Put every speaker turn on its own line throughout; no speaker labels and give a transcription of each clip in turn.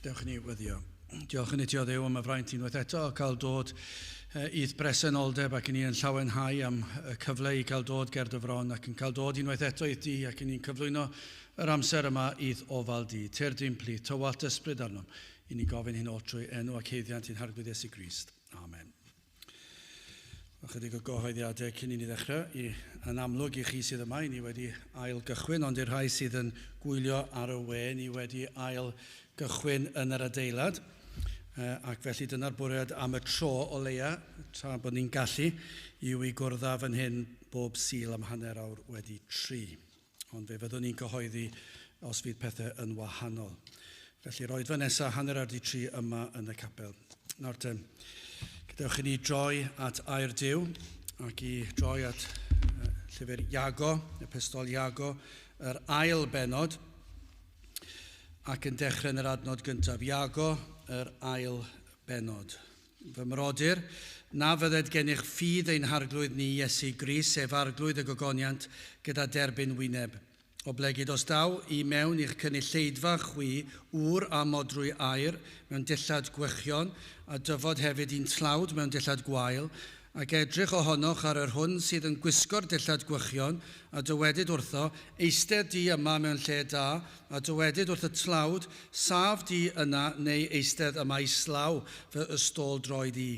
Dewch ni weddio. Diolch yn i ti o Dduw am y fraint unwaith eto o cael dod i'r bresenoldeb ac yn i'n llawenhau am y cyfle i cael dod ger dy fron ac yn cael dod unwaith eto i di ac yn i'n cyflwyno yr amser yma idd ofal di. Ter dim plith, tywalt ysbryd arnom. I ni gofyn hyn o trwy enw ac heiddiant i'n harglwydd Iesu Crist. Amen. Chydig o gyhoeddiadau cyn i ni ddechrau. Yn amlwg i chi sydd yma, i ni wedi ail gychwyn, ond i'r rhai sydd yn gwylio ar y we, ni wedi ail gychwyn yn yr adeilad. Ac felly dyna'r bwriad am y tro o leia, tra bod ni'n gallu, yw i gwrdd fan hyn bob sul am hanner awr wedi 3. Ond fe fyddwn ni'n cyhoeddi os fydd pethau yn wahanol. Felly roed fy nesaf hanner ar di 3 yma yn y capel. Nawr te, gadewch i ni droi at air Duw ac i droi at llyfr Iago, epistol Iago, yr ail benod, ac yn dechrau yn yr adnod gyntaf. Iago, yr ail benod. Fy mrodyr, na fydded gennych ffydd ein harglwydd ni Iesu Grist, sef arglwydd y gogoniant gyda derbyn wyneb. O blegyd os daw i mewn i'ch cynulleidfa chwi, ŵr a modrwy air mewn dillad gwechion, a dyfod hefyd un tlawd mewn dillad gwael, ac edrych ohonoch ar yr hwn sydd yn gwisgo'r dillad gwechion, a dywedyd wrtho, eistedd di yma mewn lle da, a dywedyd wrth y tlawd, saf di yna neu eistedd yma i slaw fy ystol droi di.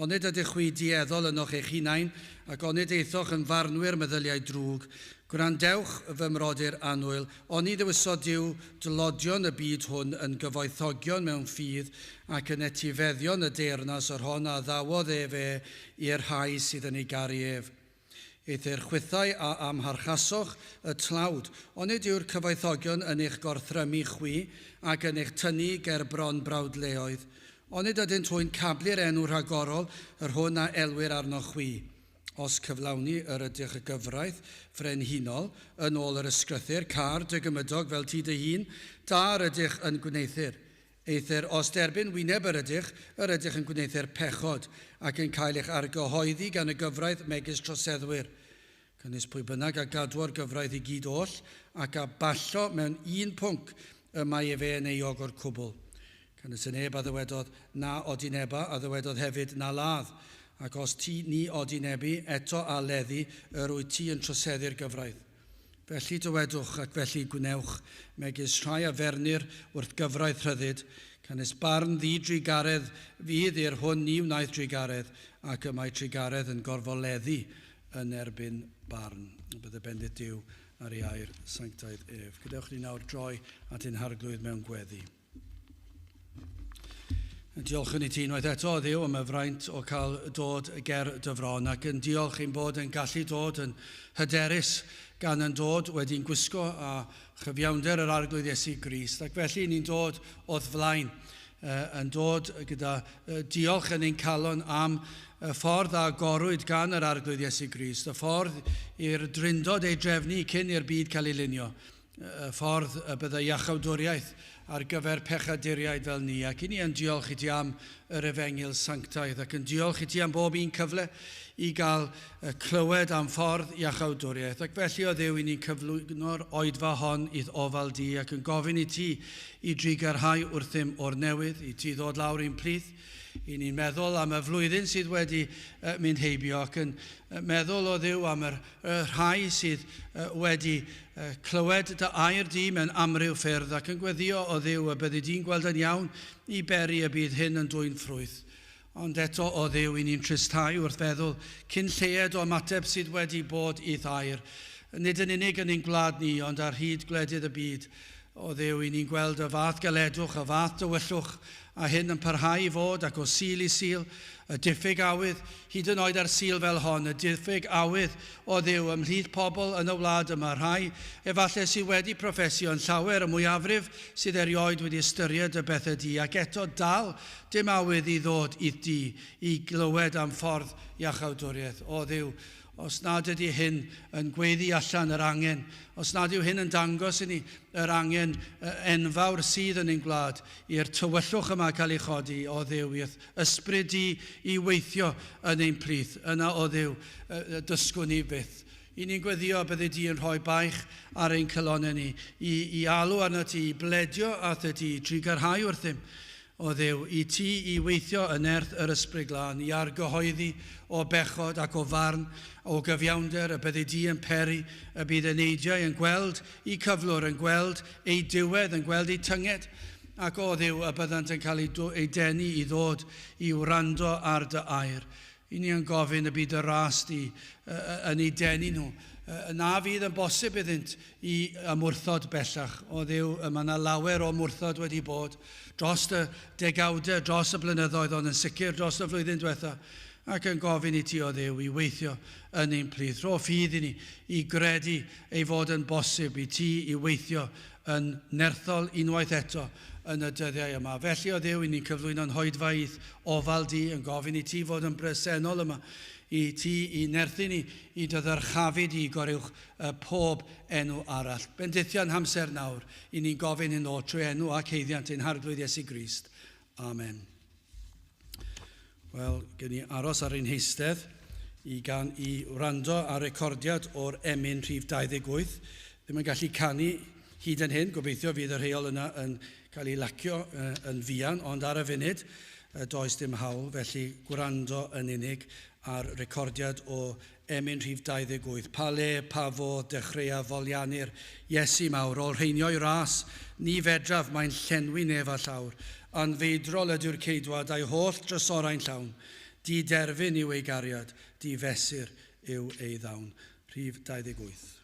Onid ydych chwi dieddol ynoch eich hunain, ac onid eithoch yn farnwyr meddyliau drwg. Gwrandewch fy mrodyr annwyl, oni ddewisod Duw dylodion y byd hwn yn gyfoethogion mewn ffydd ac yn etifeddion y deyrnas o'r hon a ddawodd fe i'r rhai sydd yn ei garu ef. Eithir chwythau a amharchasoch y tlawd, onid yw'r cyfoethogion yn eich gorthrymu chwi ac yn eich tynnu ger bron brawdleoedd. Onid ydyn twy'n cablu'r enw rhagorol yr hwn a elwyr arnoch chwi. Os cyflawni yr ydych y gyfraith frenhinol yn ôl yr ysgrythyr, car dy gymydog fel ti dy hun, da yr ydych yn gwneithir. Eithir os derbyn wyneb yr ydych yn gwneithir pechod ac yn cael eich argyhoeddi gan y gyfraith megis troseddwyr. Cynnwys pwy bynnag a gadwo'r gyfraith i gyd oll ac a ballo mewn un pwnc y mae fe yn euog o'r cwbl. Cynnwys y neb a ddywedodd na odineba a ddywedodd hefyd na ladd. Ac os ti ni odinebu eto a leddi, yr wyt ti yn troseddu'r gyfraith. Felly dywedwch ac felly gwnewch megis rhai a fernir wrth gyfraith rhyddid, cynnes barn ddi-drigaredd fydd i'r hwn ni wnaeth drigaredd, ac y mae drigaredd yn gorfoleddu yn erbyn barn. Bydd y bendit Duw ar ei air sanctaidd ef. Gadewch ni nawr droi at ein harglwydd mewn gweddi. Diolch yn i ti unwaith eto o Dduw am y fraint o cael dod ger dyfron ac yn diolch ein bod yn gallu dod yn hyderus gan yn dod wedi'n gwisgo a chyfiawnder yr arglwydd Iesu Grist ac felly ni'n dod o'r flaen yn dod gyda diolch yn ein calon am y ffordd a gorwyd gan yr arglwydd Iesu Grist, y ffordd i'r drindod ei drefnu cyn i'r byd cael ei lunio, y ffordd y byddai iachawdwriaeth ar gyfer pechaduriaid fel ni, ac i ni yn diolch i ti am yr efengil sanctaidd, ac yn diolch i ti am bob un cyfle i gael clywed am ffordd iachawdwriaeth. Ac felly o Dduw i ni'n cyflwyno'r oedfa hon idd ofal di, ac yn gofyn i ti i drigarhau wrthym o'r newydd, i ti ddod lawr i'n plith, i ni'n meddwl am y flwyddyn sydd wedi mynd heibio ac yn meddwl o Dduw am yr rhai sydd wedi clywed dy air di mewn amryw ffyrdd ac yn gweddio o Dduw y byddi di'n gweld yn iawn i beri y bydd hyn yn dwy'n ffrwyth. Ond eto o Dduw i ni'n tristau wrth feddwl cyn lleed o ymateb sydd wedi bod i thair. Nid yn unig yn ein gwlad ni, ond ar hyd gwledydd y byd. O Dduw i ni'n gweld y fath galedwch, y fath dywyllwch, a hyn yn parhau i fod ac o sil i sil, y diffyg awydd, hyd yn oed ar sil fel hon, y diffyg awydd o Dduw ymhlith pobl yn y wlad yma, rhai efallai sydd wedi profesio yn llawer y mwyafrif sydd erioed wedi ystyried y bethau di, ac eto dal dim awydd i ddod i di, i glywed am ffordd iachawdwriaeth. O Dduw, os nad ydy hyn yn gweiddi allan yr angen, os nad yw hyn yn dangos i ni yr angen enfawr sydd yn ein gwlad i'r tywyllwch yma cael ei chodi, o Dduw, i'r ysbryd i weithio yn ein plith. Yna o Dduw, dysgwn ni byth I ni'n gweddio bydde di yn rhoi baich ar ein cylonau ni, i alw arno ti, i bledio at y ti, trigarhau wrthym. O Dduw, i ti i weithio yn erth yr ysbryd glân, i argyhoeddi o bechod ac o farn, o gyfiawnder, y bydde di yn peri, y bydd y neidiau yn gweld i cyflwr, yn gweld ei diwedd, yn gweld ei tynged, ac o Dduw, y byddant yn cael ei denu i ddod i wrando ar dy air. I ni yn gofyn y bydd y ras di yn ei denu nhw. Na fydd yn bosib iddynt i ymwrthod bellach. O Dduw, mae yna lawer o mwrthod wedi bod dros y degawdau, dros y blynyddoedd, ond yn sicr dros y flwyddyn diwetha, ac yn gofyn i ti, o Dduw, i weithio yn ein plith. Rho ffydd i ni i gredu ei fod yn bosib i ti i weithio yn nerthol unwaith eto yn y dyddiau yma. Felly, o Dduw, i ni'n cyflwyno'n hoedfaith ofal di, yn gofyn i ti fod yn bresennol yma, i ti i nerthu ni i dy ddyrchafu di goriwch pob enw arall. Bendithiau'n hamser nawr, i ni'n gofyn yn o trwy enw ac heiddiant ein harglwydd Iesu Grist. Amen. Wel, gen i aros ar ein heistedd i wrando ar recordiad o'r emyn rhif 28. Ddim yn gallu canu hyd yn hyn, gobeithio fydd y rheol yna yn cael ei lacio yn fuan, ond ar y funud does dim hawl, felly gwrando yn unig ar recordiad o emyn rhif 28. Pa le, pa fodd, dechreuaf folianir, Iesu mawr, ol rheinio'i ras, ni fedraf mae'n llenwi nef a llawr, anfeidrol ydyw'r ceidwad a'i holl drysorau'n llawn, di derfyn yw ei gariad, di fesur yw ei ddawn. Rhif 28.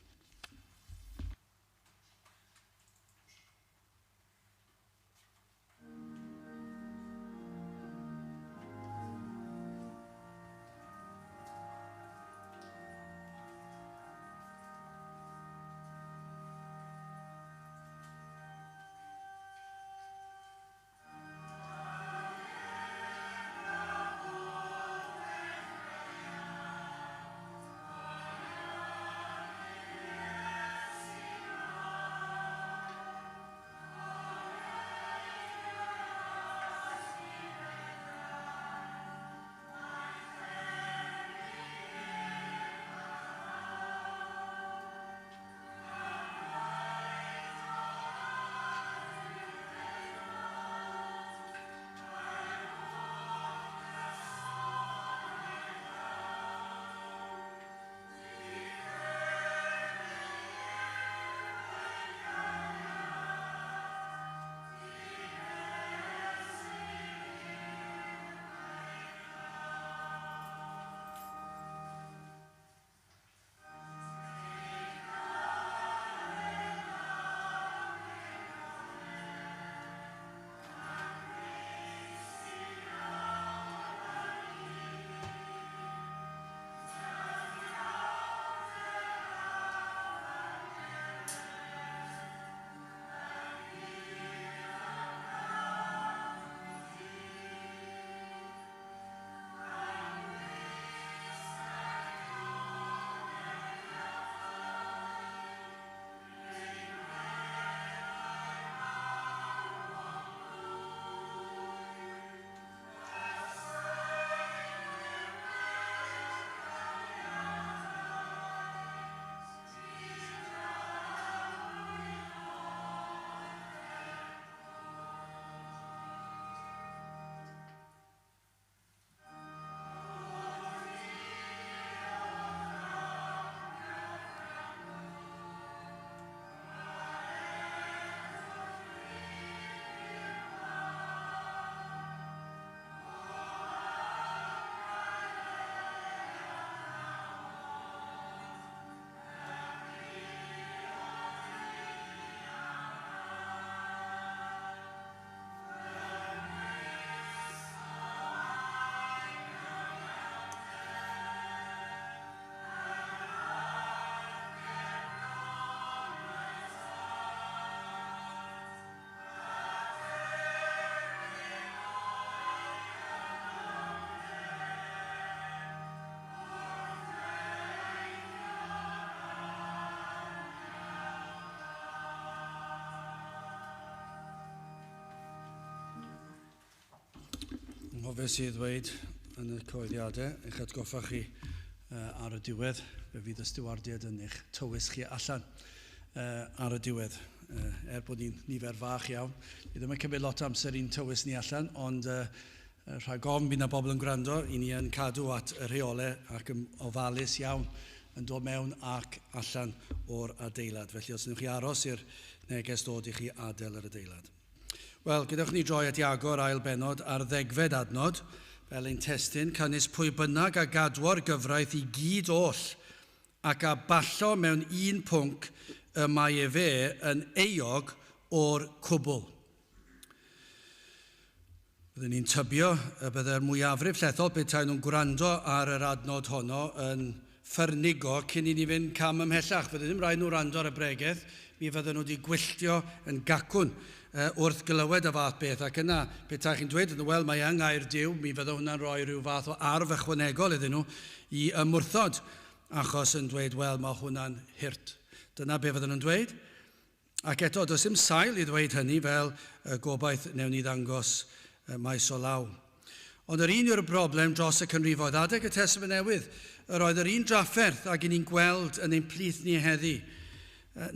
Fe sydd ddweud yn y coeddiadau, eich atgoffa chi ar y diwedd, fe fydd y stiwardiad yn eich tywys chi allan ar y diwedd. Bod ni'n nifer fach iawn. Ni ddim yn cymryd lot o amser i'n tywys ni allan, ond rhag ofn bydd na bobl yn gwrando, i ni yn cadw at y rheolau ac yn ofalus iawn yn dod mewn ac allan o'r adeilad. Felly os ydych chi aros i'r neges dod i chi adael yr adeilad. Wel, gydwch ni droi at Iago ar ail benod ar 10fed adnod, fel ein testyn, cynnwys pwy bynnag a gadwo'r gyfraith i gyd oll ac a ballo mewn un pwnc y mae e fe yn euog o'r cwbl. Byddwn ni'n tybio y byddai'r mwyafrif llethol beth nhw'n gwrando ar yr adnod honno yn ffyrnigo cyn i ni fynd cam ymhellach. Fydde ddim rhaid nhw rando ar y bregaeth, mi fydden nhw wedi gwylltio yn gacwn wrth glywed y fath beth. Ac yna, beth chi'n dweud, wel, mae yng Ngaer Duw, mi fydde hwnna'n rhoi rhyw fath o arf ychwanegol iddyn nhw i ymwrthod, achos yn dweud, wel, mae hwnna'n hirt. Dyna be fydden nhw'n dweud. Ac eto, does dim sail i ddweud hynny fel gobaith newn ni ddangos maes o law. Ond yr un yw'r broblem dros y canrifoedd adeg y Testament Newydd. Yr oedd yr un drafferth ac yn ni'n gweld yn ein plith ni heddi.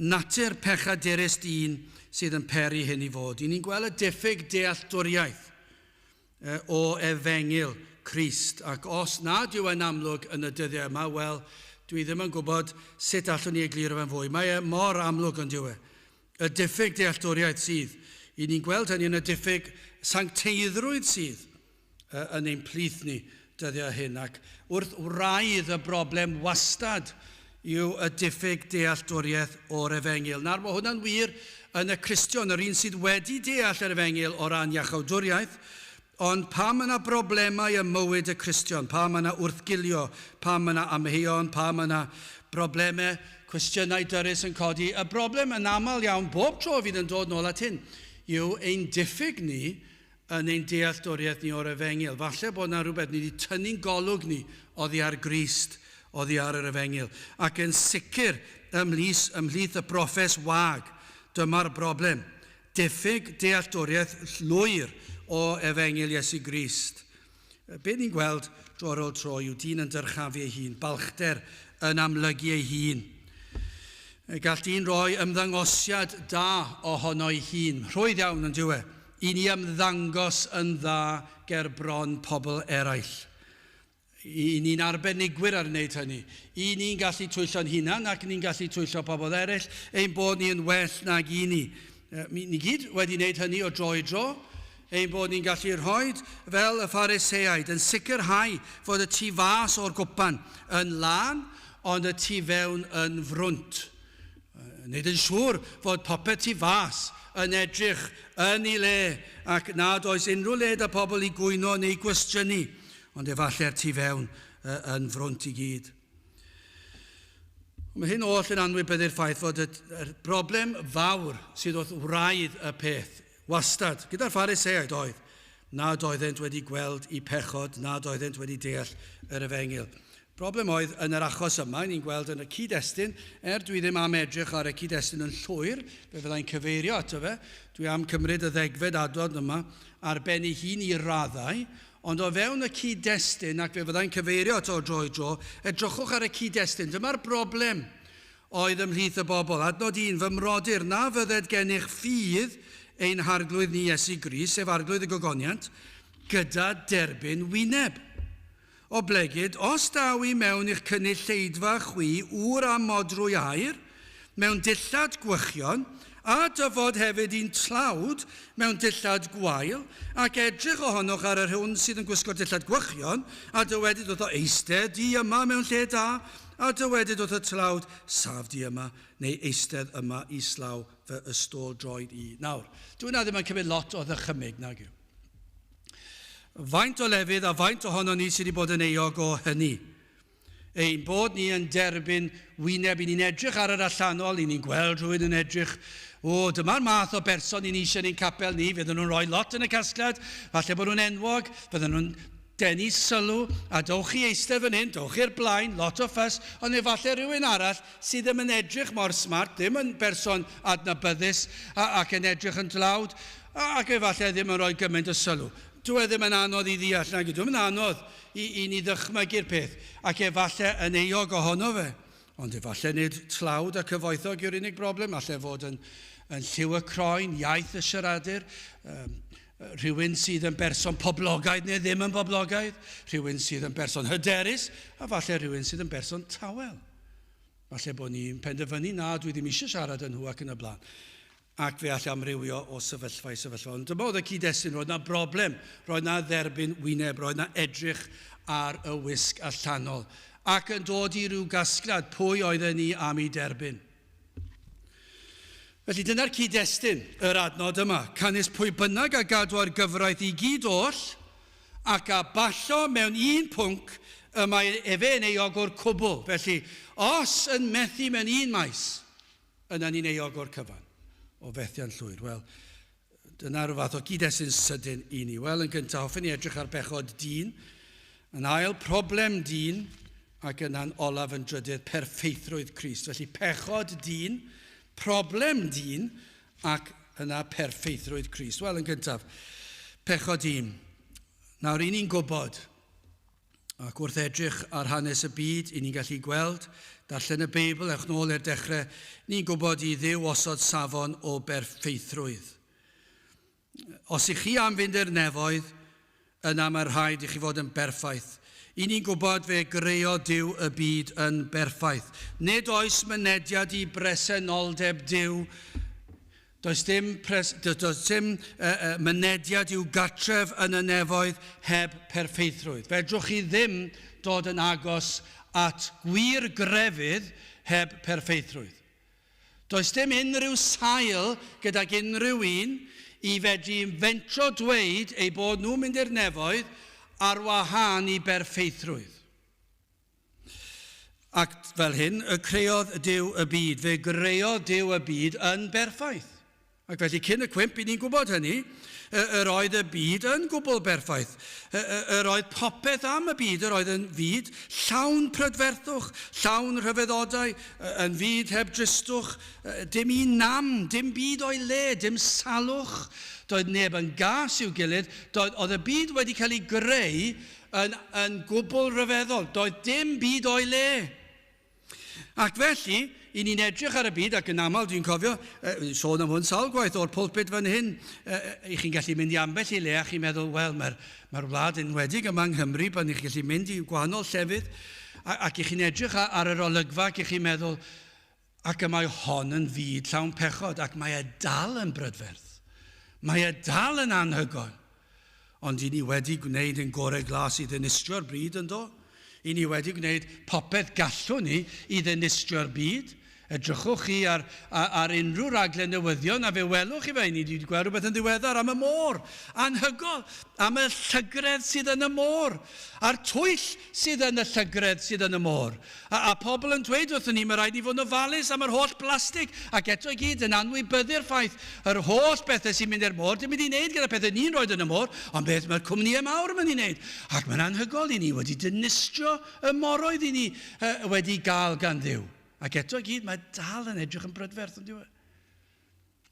Natur pechadurus dyn sydd yn peri hyn i fod. I ni'n gweld y diffyg dealltwriaeth o efengil Crist. Ac os nad yw yn amlwg yn y dyddiau yma, wel, dwi ddim yn gwybod sut allwn ni egluro fe'n fwy. Mae mor amlwg yn diwy. Y diffyg dealltwriaeth sydd. I ni'n gweld hynny yn y diffyg sancteiddrwydd sydd yn ein plith ni dyddiau hyn. Ac wrth wraidd y broblem wastad yw y diffyg dealltwriaeth o'r efengil. Nawr, mae hwnna'n wir yn y Cristion, yr un sydd wedi deall yr efengil o ran iachawdwriaeth, ond pa mae yna broblemau y mywyd y Cristion, pa mae yna wrthgilio, pa mae yna amheuon, pa mae yna broblemau, cwestiynau dyrys yn codi. Y broblem yn aml iawn, bob tro fydd yn dod nôl at hyn, yw ein diffyg ni yn ein dealltwriaeth ni o'r efengil. Falle bod yna rhywbeth ni wedi tynnu'n golwg ni oddi ar Grist, oddi ar yr efengil. Ac yn sicr ymhlith y broffes wag, dyma'r broblem. Diffyg dealltwriaeth llwyr o efengil Iesu Grist. Be ni'n gweld dro ar ôl tro yw dyn yn dyrchafu ei hun, balchder yn amlygu ei hun. Gall dyn roi ymddangosiad da ohono ei hun. Rhwydd iawn yn diwe. I ni ymddangos yn dda ger bron pobl eraill. I ni'n arbenigwyr ar wneud hynny. I ni'n gallu twyllo'n hunan ac ni'n gallu twyllo pobl eraill, ein bod ni'n well nag i ni. Ni gyd wedi wneud hynny o dro i dro, ein bod ni'n gallu rhoi fel y Phariseaid yn sicrhau fod y tu fas o'r gwpan yn lan, ond y tu fewn yn frwnt. Nid yn siŵr fod popeth tu fas yn edrych yn ei le, ac nad oes unrhyw le da pobl i gwyno neu gwestiynu, ond efallai'r tu fewn yn frwnt i gyd. Mae hyn oll yn anwybyddu'r ffaith fod y broblem fawr sydd wrth wraidd y peth, wastad, gyda'r Phariseaid oedd, nad oeddent wedi gweld i pechod, nad oeddent wedi deall yr efengil. Problem oedd yn yr achos yma, ni'n gweld yn y cyd-destun, dwi ddim am edrych ar y cyd-destun yn llwyr, fe fyddai'n cyfeirio ato fe, dwi am cymryd y 10fed adnod yma ar ben ei hun i raddau, ond o fewn y cyd-destun, ac fe fyddai'n cyfeirio ato o dro i dro, edrychwch ar y cyd-destun. Dyma'r broblem oedd ymhlith y bobl. Adnod 1, fy mrodyr, na fydded gennych ffydd ein harglwydd ni Iesu Grist, sef arglwydd y gogoniant, gyda derbyn wyneb. O blegyd, os daw i mewn i'ch cynulleidfa chwi wr a modrwy air, mewn dillad gwychion, a dyfod hefyd un tlawd mewn dillad gwael, ac edrych ohonoch ar yr hwn sydd yn gwisgo dillad gwychion, a dywedyd wrth o eistedd di yma mewn lle da, a dywedyd wrth y tlawd saf di yma, neu eistedd yma i slaw fy ystol droed i. Nawr, dwi'n ddim yn cymryd lot o ddychymyg nag yw. Faint o lefydd a faint ohono ni sydd wedi bod yn euog o hynny. Ein bod ni yn derbyn wyneb, i ni'n edrych ar yr allanol, i ni'n gweld rhywun yn edrych, dyma'r math o berson i ni eisiau ni'n capel ni, fydden nhw'n rhoi lot yn y casgliad, falle bod nhw'n enwog, fydden nhw'n denu sylw, a dowch chi eistedd fan hyn, dowch i'r blaen, lot o ffys, ond efallai rhywun arall sydd ddim yn edrych mor smart, ddim yn berson adnabyddus ac yn edrych yn dlawd, ac efallai ddim yn rhoi gymaint o sylw. Dwi ddim yn anodd i ddeall nag ydw, dwi'n anodd i ni ddychmygu'r peth, ac efallai yn euog ohono fe. Ond efallai nid tlawd a cyfoethog yw'r unig broblem, allai fod yn lliw y croen, iaith y siaradur, rhywun sydd yn berson poblogaidd neu ddim yn poblogaidd, rhywun sydd yn berson hyderus, a falle rhywun sydd yn berson tawel. Falle bod ni'n penderfynu na, dwi ddim eisiau siarad yn nhw ac yn y blaen. Ac fe all amrywio o sefyllfa i sefyllfa. Ond dyma oedd y cyd-destun, roedd na broblem, roedd na dderbyn wyneb, roedd na edrych ar y wisg allanol. Ac yn dod i ryw gasgliad, pwy oedden ni am ei derbyn. Felly dyna'r cyd-destun, yr adnod yma. Canis pwy bynnag a gadw ar gyfraith i gyd oll, ac a ballo mewn un pwnc y mae efe yn euog o'r cwbl. Felly, os yn methu mewn un maes, yna ni'n euog o'r cyfan o fethian llwyr. Wel, dyna rhyw fath o cyd-destun sydyn i ni. Wel, yn gyntaf, hoffwn ni edrych ar bechod dyn, yn ail problem dyn, ac yna'n olaf yn drydydd perffeithrwydd Crist. Felly pechod dyn, problem dyn, ac yna perffeithrwydd Crist. Wel, yn gyntaf, pechod dyn. Nawr, i ni'n gwybod, ac wrth edrych ar hanes y byd, i ni'n gallu gweld, darllen y Beibl, ewch nôl i'r dechrau, ni'n gwybod i Dduw osod safon o berffeithrwydd. Os i chi am fynd i'r nefoedd, yna mae'r rhaid i chi fod yn berffaith. I ni'n gwybod fe greu Duw y byd yn berffaith. Nid oes mynediad i bresenoldeb Duw. Does dim mynediad i'w gatref yn y nefoedd heb perffeithrwydd. Fedrwch chi ddim dod yn agos at gwir grefydd heb perffeithrwydd. Does dim unrhyw sail gydag unrhyw un i fedru fentro dweud ei bod nhw'n mynd i'r nefoedd ar wahân i berffeithrwydd. Ac fel hyn, y creodd Duw y byd. Fe greu Duw y byd yn berffaith. Ac felly cyn y cwymp, i ni'n gwybod hynny, yr oedd y byd yn gwbl berffaith. Yr oedd popeth am y byd, yr oedd yn fyd llawn prydferthwch, llawn rhyfeddodau, yn fyd heb dristwch, dim un nam, dim byd o'i le, dim salwch. Doedd neb yn gas i'w gilydd, oedd y byd wedi cael ei greu yn gwbl rhyfeddol. Doedd dim byd o'i le. Ac felly, i ni'n edrych ar y byd, ac yn aml dwi'n cofio, sôn am hwn sawl gwaith o'r pulpit fan hyn, i chi'n gallu mynd i ambell i le, a chi'n meddwl, wel, mae'r wlad enwedig yma yng Nghymru, pan i chi'n gallu mynd i gwahanol llefydd, ac i chi'n edrych ar yr olygfa, ac i chi'n meddwl, ac y mae hon yn fyd llawn pechod, ac mae e dal yn brydferth. Mae e dal yn anhygoel. Ond i ni wedi gwneud yn gorau glas i ddinistio'r bryd yn do. I ni wedi gwneud popeth gallwn ni i ddinistio'r byd. Edrychwch chi ar unrhyw raglen newyddion, a fe welwch chi fe, ni wedi gweld rhywbeth yn ddiweddar am y môr, anhygoel, am y llygredd sydd yn y môr, a'r twyll sydd yn y llygredd sydd yn y môr. A pobl yn dweud wrthyn ni, mae rhaid i fod yn ofalus am yr holl blastig, ac eto i gyd yn anwybyddu'r ffaith, yr holl bethau sy'n mynd i'r môr, dim mynd i wneud gyda pethau ni'n roed yn y môr, ond beth mae'r cwmnïau mawr yn mynd i wneud. Ac mae'n anhygoel i ni wedi dynistio y moroedd i ni wedi gael gan Dduw. Ac eto i gyd, mae dal yn edrych yn brydferth yn diwedd.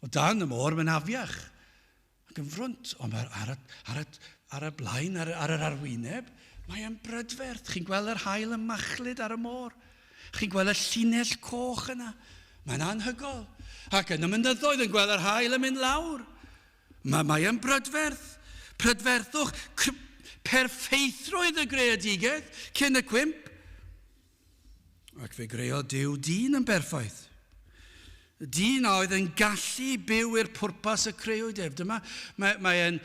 O dan y môr, mae'n afiach. Ac yn ffrwnt, ond ar y blaen, ar yr arwyneb, mae'n brydferth. Chi'n gweld yr haul yn machlud ar y môr. Chi'n gweld y llinell coch yna. Mae'n anhygoel. Ac yn y mynyddoedd yn gweld yr haul yn mynd lawr. Mae'n brydferth. Prydferthwch, perffeithrwydd y greadigaeth, cyn y cwymp. Ac fe greu Duw dyn yn berffaith. Dyn oedd yn gallu byw i'r pwrpas y creudef. Dyma, mae'n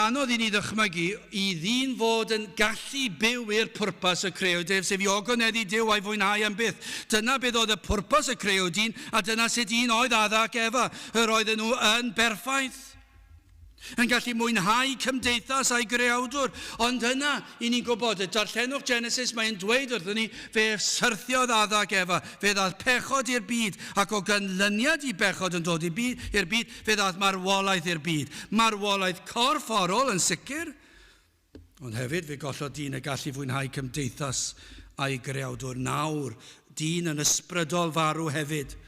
anodd i ni ddychmygu i ddyn fod yn gallu byw i'r pwrpas y creudef, sef i ogoneddu Duw a'i fwynhau am byth. Dyna beth oedd y pwrpas y creudyn, a dyna sut un oedd Adda ac Efa, yr oedden nhw yn berffaith. Yn gallu mwynhau cymdeithas a'i greawdwr. Ond yna, i ni'n gwybod, y darllenwch Genesis, mae'n dweud wrthyn ni, fe syrthiodd Adda ac Efa, fe ddaeth pechod i'r byd, ac o ganlyniad i bechod yn dod i'r byd, fe ddaeth marwolaeth i'r byd. Marwolaeth corfforol yn sicr, ond hefyd fe gollodd dyn y gallu fwynhau cymdeithas a'i greawdwr. Nawr, dyn yn ysbrydol farw hefyd.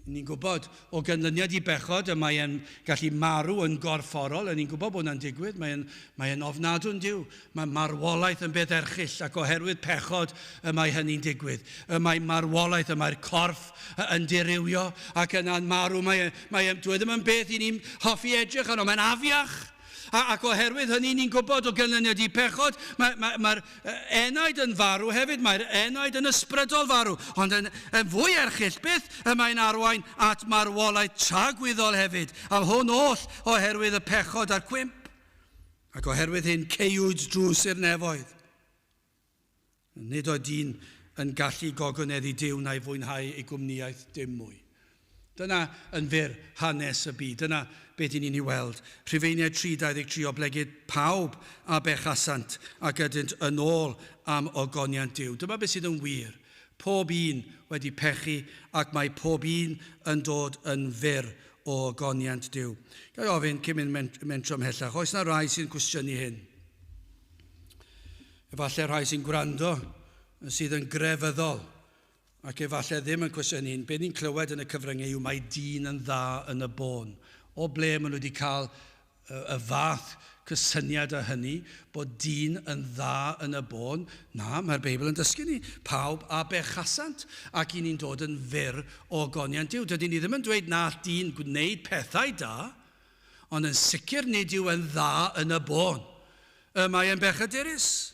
Ni'n gwybod o ganlyniad I bechod, mae e'n gallu marw yn gorfforol, a ni'n gwybod bod hwnna'n digwydd, mae e'n ofnadw'n diw. Mae marwolaeth yn beth erchill, ac oherwydd pechod mae hynny'n digwydd. Mae marwolaeth, mae'r corff yn dirywio, ac yna'n marw, dwi ddim yn beth I ni'n hoffi edrych arno, mae'n afiach. Ac oherwydd hynny ni'n gwybod o ganlyniad I pechod, mae'r enaid yn farw hefyd, mae'r enaid yn ysbrydol farw, ond yn fwy erchill beth mae'n arwain at marwolaeth tragwyddol hefyd, a hwn oll oherwydd y pechod a'r cwymp, ac oherwydd hyn ceiwyd drws i'r nefoedd. Nid oedd dyn yn gallu gogoneddu Duw na'i fwynhau ei gwmniaeth dim mwy. Dyna yn fyr hanes y byd. Dyna beth I ni'n ei weld. Rhufeiniau 3:23 o blegyd pawb a bechasant ac ydynt yn ôl am ogoniant Duw. Dyma beth sydd yn wir. Pob un wedi pechu ac mae pob un yn dod yn fyr o ogoniant Duw. Ga'i ofyn cyn mentro ymhellach. Oes na rai sy'n cwestiynu hyn? Efallai rai sy'n gwrando sydd yn grefyddol. Ac efallai ddim yn cwestiynu hyn, be ni'n clywed yn y cyfryngau yw mae dyn yn dda yn y bôn. O ble maen nhw wedi cael y fath cysyniad o hynny, bod dyn yn dda yn y bôn? Na, mae'r Beibl yn dysgu ni. Pawb a bechasant, ac I ni'n dod yn fyr o ogoniant Duw. Dydyn ni ddim yn dweud na dyn gwneud pethau da, ond yn sicr nid yw yn dda yn y bôn. Mae e'n bechadurus.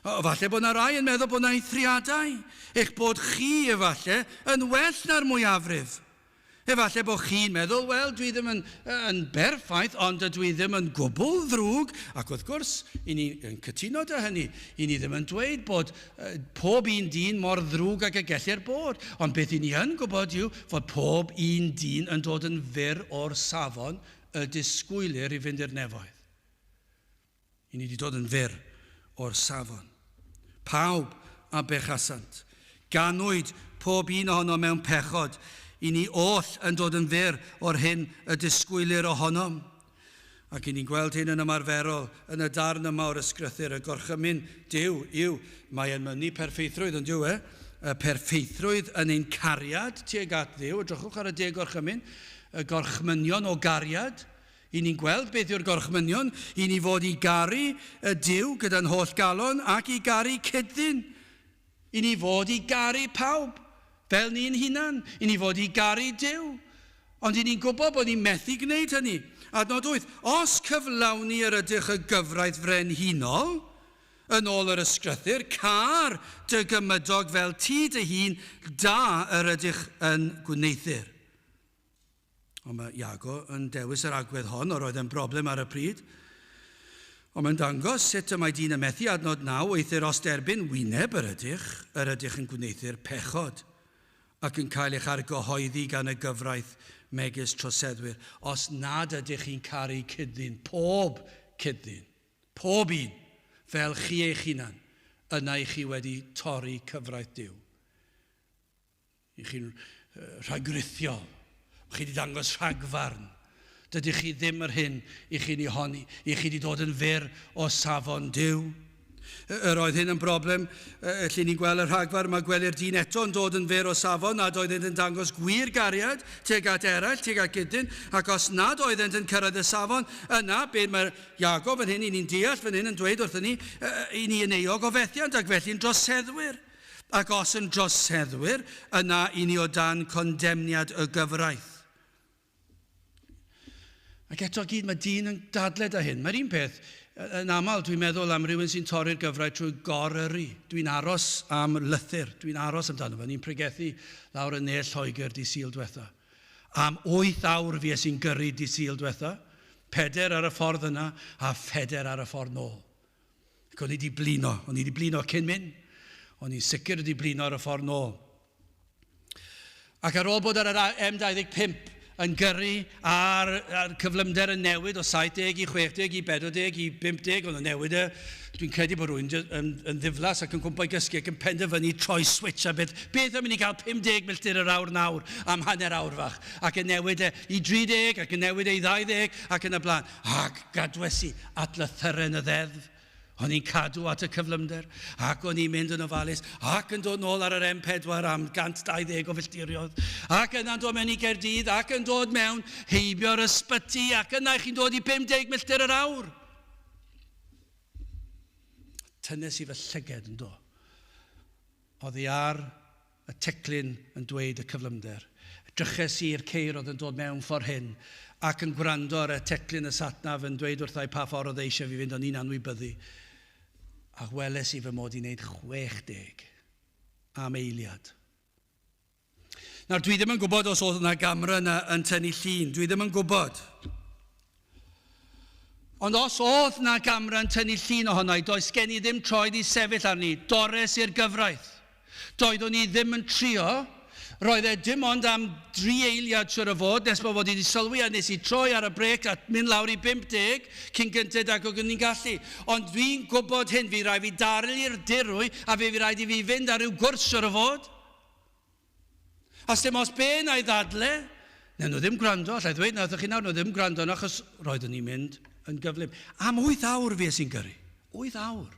Falle bod yna rai yn meddwl bod yna eithriadau, eich bod chi efallai yn well na'r mwyafrif. Efallai bod chi'n meddwl, wel, dwi ddim yn berffaith, ond dwi ddim yn gwbl ddrwg, ac wrth gwrs, I ni'n cytuno dy hynny. I ni ddim yn dweud bod pob un dyn mor ddrwg ac y gellir bod, ond beth I ni yn gwybod yw fod pob un dyn yn dod yn fyr o'r safon y disgwylir I fynd i'r nefoedd. I ni wedi dod yn fyr o'r safon. Pawb a bechasant. Ganwyd pob un ohono mewn pechod. I ni oll yn dod yn fyr o'r hyn y disgwylir ohonom. Ac I ni'n gweld hyn yn ymarferol yn y darn yma o'r ysgrythyr. Y gorchymyn Duw yw, mae e'n mynnu perffeithrwydd yn diw y perffeithrwydd yn ein cariad tuag at Dduw. Edrychwch ar y 10 gorchymyn. Y gorchmynion o gariad. I ni'n gweld beth yw'r gorchmynion, I ni fod I garu y Duw gyda'n holl galon ac I garu cydyn. I ni fod I garu pawb, fel ni'n hunan. I ni fod I garu Duw. Ond I ni'n gwybod bod ni'n methu gwneud hynny. Adnod 8, os cyflawni yr ydych y gyfraith frenhinol, yn ôl yr ysgrythyr, car dy gymydog fel ti dy hun, da yr ydych yn gwneithir. Ond mae Iago yn dewis yr agwedd hon, o'r oedd yn broblem ar y pryd. Ond mae'n dangos sut y mae dyn y methu adnod 9, eithir os derbyn wyneb yr ydych yn gwneithir pechod, ac yn cael eich argyhoeddi gan y gyfraith megis troseddwyr. Os nad ydych chi'n caru cydyn, pob un, fel chi eich hunan, yna I chi wedi torri cyfraith Duw. I chi'n rhagrithiol. Chi wedi dangos rhagfarn. Dydych chi ddim yr hyn I chi'n ei honni. I chi wedi dod yn fyr o safon Duw. Yr oedd hyn yn broblem, lle ni'n gweld y rhagfarn, mae gwely'r dyn eto yn dod yn fyr o safon, nad oedd yn dangos gwir gariad, tuag at eraill, tuag at gydyn, ac os nad oedd yn cyrraedd y safon, yna, be mae'r Iago fan hyn, I ni'n deall fan hyn yn dweud wrthyn ni, I ni yn eog o fethiant, ac felly'n droseddwyr. Ac os yn droseddwyr, yna I ni o dan condemniad y gyfraith. Ac eto gyd mae dyn yn dadled â hyn. Mae'r un peth, yn aml dwi'n meddwl am rhywun sy'n torri'r gyfraith trwy goryru. Dwi'n aros am lythyr, dwi'n aros amdano fe. Ni'n pregethu lawr y Nell Lloegr di Sul diwetha. Am 8 awr fi sy'n gyrru di Sul diwetha, 4 ar y ffordd yna a 4 ar y ffordd nôl. Ac o'n i di blino cyn mynd. O'n i'n sicr wedi blino ar y ffordd nôl. Ac ar ôl bod ar yr M25 yn gyrru ar cyflymder yn newid o 70 I 60 I 40 I 50, ond yn newid dwi'n credu bod rhywun yn ddiflas ac yn cwmpa I gysgu ac yn penderfynu troi switch a beth yn mynd I gael 50 milltir yr awr nawr am hanner awr fach ac yn newid I 30 ac yn newid I 20 ac yn y blaen ac gadwesi at lythyren y ddeddf O'n i'n cadw at y cyflymder, ac o'n i'n mynd yn ofalus, ac yn dod nôl ar yr M4 am 120 o filltiroedd, ac yna'n dod mewn i Gaerdydd, ac yn dod mewn heibio'r ysbyty, ac yna chi'n dod i 50 milltir yr awr. Tynnes i fy llyged yn dod. Oedd i ar y teclyn yn dweud y cyflymder. Dryches i'r ceir oedd yn dod mewn ffordd hyn, ac yn gwrando ar y teclyn y satnaf yn dweud wrthai pa ffordd oedd eisiau fi fynd, o'n i'n anwybyddu. A weles i fy mod i wneud 60 am eiliad. Nawr, dwi ddim yn gwybod os oedd yna gamera yn tynnu llun. Dwi ddim yn gwybod. Ond os oedd yna gamera yn tynnu llun ohona, does gen i ddim troed i sefyll arni. Dores i'r gyfraith. Doeddwn i ddim yn trio. Roedd e dim ond am 3 eiliad siwr o fod, nes bod wedi sylwi a nes i troi ar y brec a mynd lawr i 50 cyn gyntedd ac o'n i'n gallu. Ond dwi'n gwybod hyn, fi rai fi darlu i'r dirwy a fi rhaid i fi fynd ar ryw gwrs siwr o fod. As dim os be na i ddadle, nhw ddim gwrando, allai ddweud na ydych chi nawr, nhw ddim gwrando, achos roeddwn i'n mynd yn gyflym. Am 8 awr fi sy'n gyrru, 8 awr.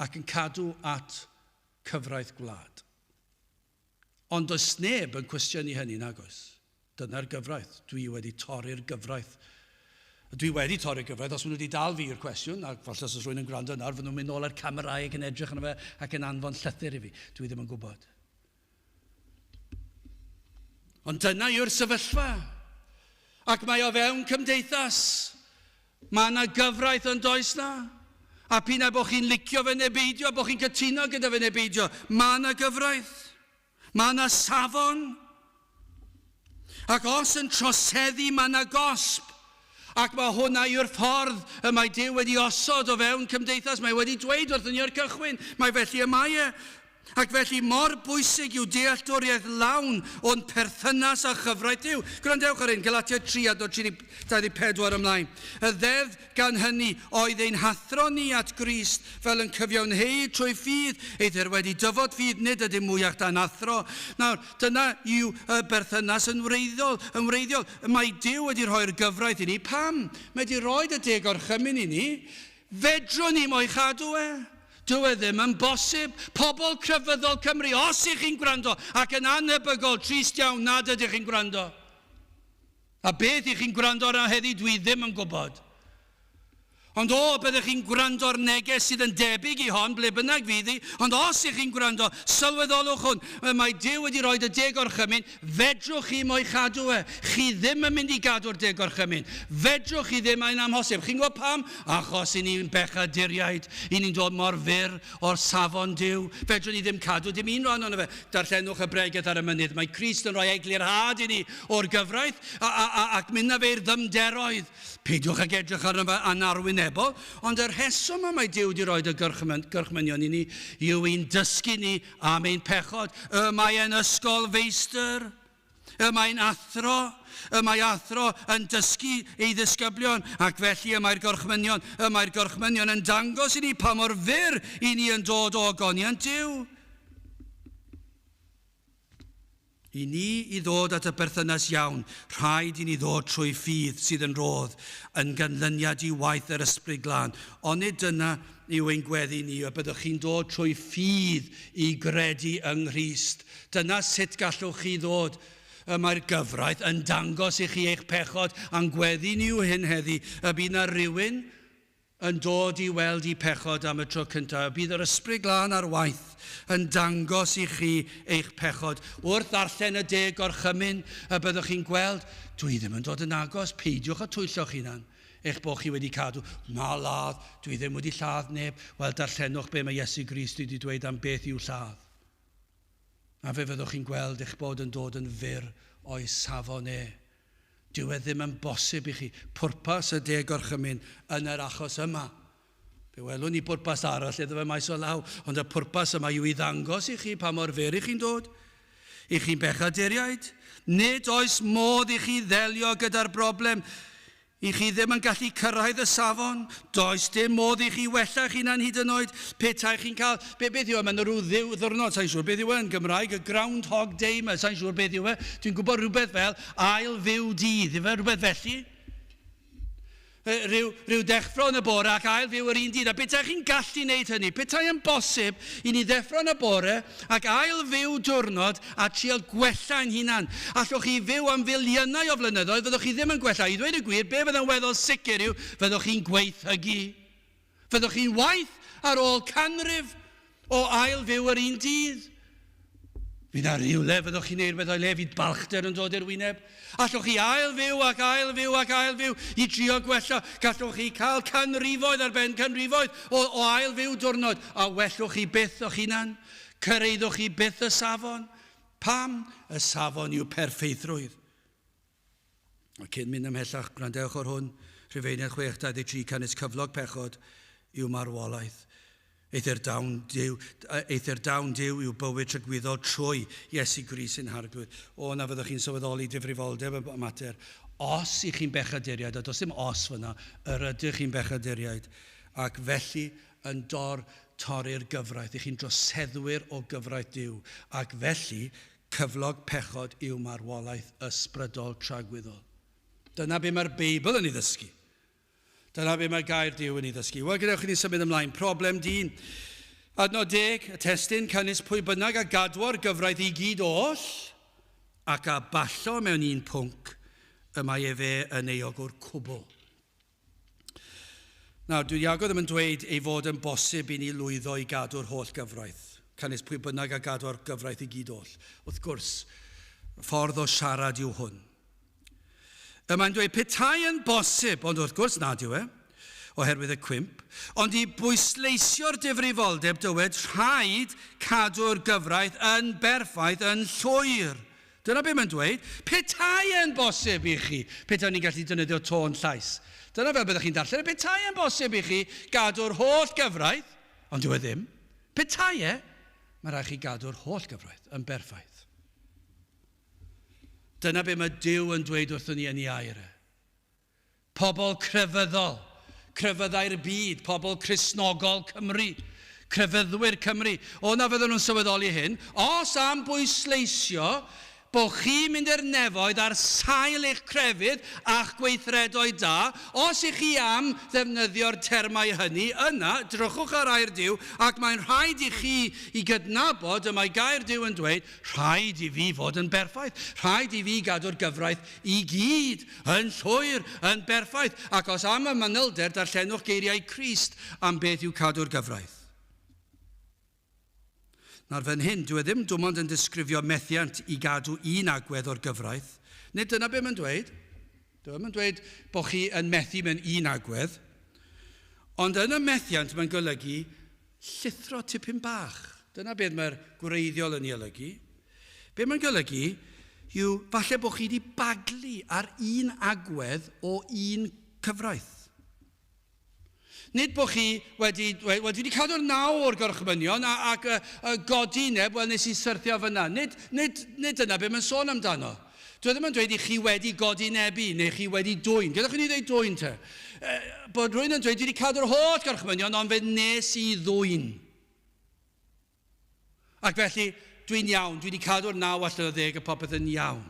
Ac yn cadw at cyfraith gwlad. Ond does neb yn cwestiynu hynny nag oes. Dyna'r gyfraith. Dwi wedi torri'r gyfraith. Dwi wedi torri'r gyfraith, os maen nhw wedi dal fi i'r cwestiwn, a falle os rwy'n yn gwrando nawr, fy nhw'n mynd nôl ar camerau ac yn edrych yna fe ac yn anfon llythyr i fi. Dwi ddim yn gwybod. Ond dyna yw'r sefyllfa. Ac mae o fewn cymdeithas. Mae yna gyfraith yn does na. A p'na bod chi'n licio fe neu beidio, bod chi'n cytuno gyda fe neu beidio. Mae yna gyfraith. Mae yna safon. Ac os yn troseddu, mae yna gosb. Ac mae hwnna yw'r ffordd y mae Duw wedi osod o fewn cymdeithas. Mae wedi dweud wrthyn ni o'r cychwyn. Mae felly y mae e. Ac felly mor bwysig yw dealltwriaeth lawn o'n perthynas a chyfraith Duw. Gwrandewch ar ein, Galatia 3 a 24 ymlaen. Y ddeddf gan hynny oedd ein hathro ni at Crist fel yn cyfiawnhau trwy ffydd, either wedi dyfod ffydd nid ydym mwyach dan athro. Nawr, dyna yw y berthynas yn wreiddiol. Mae Duw wedi rhoi'r gyfraith i ni. Pam? Mae wedi rhoid y deg orchymyn i ni. Fedrwn ni mo'i chadw e. Dyw e ddim yn bosib. Pobl crefyddol Cymru, os ych chi'n gwrando, ac yn anebygol, trist iawn nad ydych chi'n gwrando. A beth ych chi'n gwrando ar heddi, dwi ddim yn gwybod. Ond byddech chi'n gwrando ar neges sydd yn debyg i hon, ble bynnag fydd hi, ond os ych chi'n gwrando, sylweddolwch hwn, mae Duw wedi rhoi y deg orchymyn, fedrwch chi mo'i chadw e. Chi ddim yn mynd i gadw'r deg orchymyn. Fedrwch chi ddim ein amhosib. Chi'n gwybod pam? Achos i ni'n bechaduriaid, i ni'n dod mor fyr o'r safon Duw. Fedrwn ni ddim cadw dim un rhan o'n fe. Darllenwch y bregaeth ar y mynydd. Mae Crist yn rhoi eglurhad i ni o'r gyfraith ac mynd na fe'r ddymderoedd. Peidiwch ag edrych arno fe anarwynebol, ond yr rheswm y mae Duw wedi rhoi y gyrchmynion i ni yw i'n dysgu ni am ein pechod. Mae e'n ysgol feistr, mae'n athro, mae athro yn dysgu ei ddisgyblion, ac felly mae'r gyrchmynion yn dangos i ni pa mor fyr i ni yn dod o ogoniant Duw. I ni i ddod at y berthynas iawn, rhaid i ni ddod trwy ffydd sydd yn rodd yn ganlyniad i waith yr ysbryd glân. Ond nid dyna yw ein gweddi ni, a byddwch chi'n dod trwy ffydd i gredu yng Nghrist. Dyna sut gallwch chi ddod. Mae'r gyfraith yn dangos i chi eich pechod, a'n gweddi ni yw hyn heddi. Y bydd na rywun yn dod i weld i pechod am y tro cyntaf. Bydd yr ysbryd glân ar waith yn dangos i chi eich pechod. Wrth ddarllen y deg orchymyn, byddwch chi'n gweld, dwi ddim yn dod yn agos, peidiwch a twyllo'ch hunan. Eich bod chi wedi cadw, na ladd, dwi ddim wedi lladd neb. Wel, darllenwch be mae Iesu Grist wedi dweud am beth yw lladd. A fe fyddwch chi'n gweld eich bod yn dod yn fyr o'i safon e. Dyw e ddim yn bosib i chi. Pwrpas y deg orchymyn yn yr achos yma. Fe welwn ni pwrpas arall iddo fe maes o law, ond y pwrpas yma yw i ddangos i chi pa mor fyr i chi'n dod. I chi'n bechaduriaid. Nid oes modd i chi ddelio gyda'r broblem. I chi ddim yn gallu cyrraedd y safon. Does dim modd i chi wella'ch hunan hyd yn oed. Petai chi'n cael... Beth yw e? Mae'n rhyw ddiwrnod, sa'n siŵr beth yw e yn Gymraeg, y Groundhog Day, sa'n siŵr beth yw e. Dwi'n gwybod rhywbeth fel ail fyw dydd, yw e rhywbeth felly? rhyw deffro yn y bore ac ail fyw yr un dydd. A beth chi'n gallu wneud hynny? Beth yn bosib i ni ddeffro yn y bore ac ail fyw diwrnod a trial gwella ein hunan. Allwch chi fyw am filiynau o flynyddoedd, fyddwch chi ddim yn gwella. I ddweud y gwir, be fyddai'n weddol sicr yw, fyddwch chi'n gweithygu. Fyddwch chi'n waith ar ôl canrif o ail fyw yr un dydd. Fydd na rhywle fyddwch chi'n neud beth o'i lefyd balchder yn dod i'r wyneb. Allwch chi ail fyw ac ail fyw ac ail fyw i trio gwella. Gallwch chi cael canrifoedd ar ben canrifoedd o ail fyw diwrnod. A wellwch chi byth o'ch hunan. Cyrraeddwch chi byth y safon. Pam? Y safon yw perffeithrwydd. Cyn mynd ymhellach, gwrandewch o'r hwn. Rhufeiniad 6:23 cynnes cyflog pechod yw marwolaeth. Eithyr dawn Duw yw bywyd trygwyddol trwy Iesu Grist sy'n harglwydd. O, na fyddwch chi'n sylweddoli difrifoldeb y mater. Os i chi'n bechaduriaid, a does dim os fyna, yr ydych chi'n bechaduriaid, ac felly yn torri'r gyfraith. I chi'n droseddwyr o gyfraith Duw, ac felly cyflog pechod yw marwolaeth ysbrydol tragwyddol. Dyna be mae'r Beibl yn ei ddysgu. Dyna be mae gair Duw yn ei ddysgu. Wel, gadewch chi ni symud ymlaen. Problem dyn. Adnod 10, y testyn cynnwys pwy bynnag a gadwo'r gyfraith i gyd oll ac a ballo mewn un pwnc y mae fe yn eog o'r cwbl. Nawr, dwi Iago ddim yn dweud ei fod yn bosib i ni lwyddo i gadw'r holl gyfraith. Cynnwys pwy bynnag a gadwo'r gyfraith i gyd oll. Wrth gwrs, ffordd o siarad yw hwn. Mae'n dweud petai yn bosib, ond wrth gwrs nad yw oherwydd y cwymp, ond i bwysleisio'r difrifoldeb dywed rhaid cadw'r gyfraith yn berffaith yn llwyr. Dyna be mae'n dweud, petai yn bosib i chi, petai ni'n gallu defnyddio tôn llais. Dyna fel byddwch chi'n darllen, petai yn bosib i chi gadw'r holl gyfraith, ond dyw e ddim. Petai mae rhaid chi gadw'r holl gyfraith yn berffaith. Dyna be mae Duw yn dweud wrthyn ni yn ei air. Pobl crefyddol, crefyddau'r byd, pobl Cristnogol Cymru, crefyddwyr Cymru. O na fydden nhw'n sylweddoli hyn, os am bwysleisio bod chi'n mynd i'r nefoedd ar sail eich crefydd a'ch gweithredoedd da, os i chi am ddefnyddio'r termau hynny, yna, drychwch ar air Duw, ac mae'n rhaid i chi i gydnabod y mae gair Duw yn dweud, rhaid i fi fod yn berffaith, rhaid i fi gadw'r gyfraith i gyd, yn llwyr, yn berffaith, ac os am y manylder, darllenwch geiriau Crist am beth yw cadw'r gyfraith. Nawr fan hyn, dwi ddim dim ond yn disgrifio methiant i gadw un agwedd o'r gyfraith. Nid dyna be mae'n dweud. Dwi'n yn dweud bod chi yn methu mewn un agwedd. Ond yn y methiant mae'n golygu llithro tipyn bach. Dyna beth mae'r gwreiddiol yn ei olygu. Be mae'n golygu yw falle bod chi wedi baglu ar un agwedd o un cyfraith. Nid bod chi wedi cadw'r naw o'r gorchmynion ac godi neb, wel nes i syrthio fyna. Nid dyna be mae'n sôn amdano. Dwi ddim yn dweud i chi wedi godi nebu, neu chi wedi dwyn. Gydwch chi ni dweud dwyn te. Bod rwy'n yn dweud, dwi wedi cadw'r holl gorchmynion, ond fe nes i ddwyn. Ac felly, dwi'n iawn, dwi wedi cadw'r naw allan o 10 y popeth yn iawn.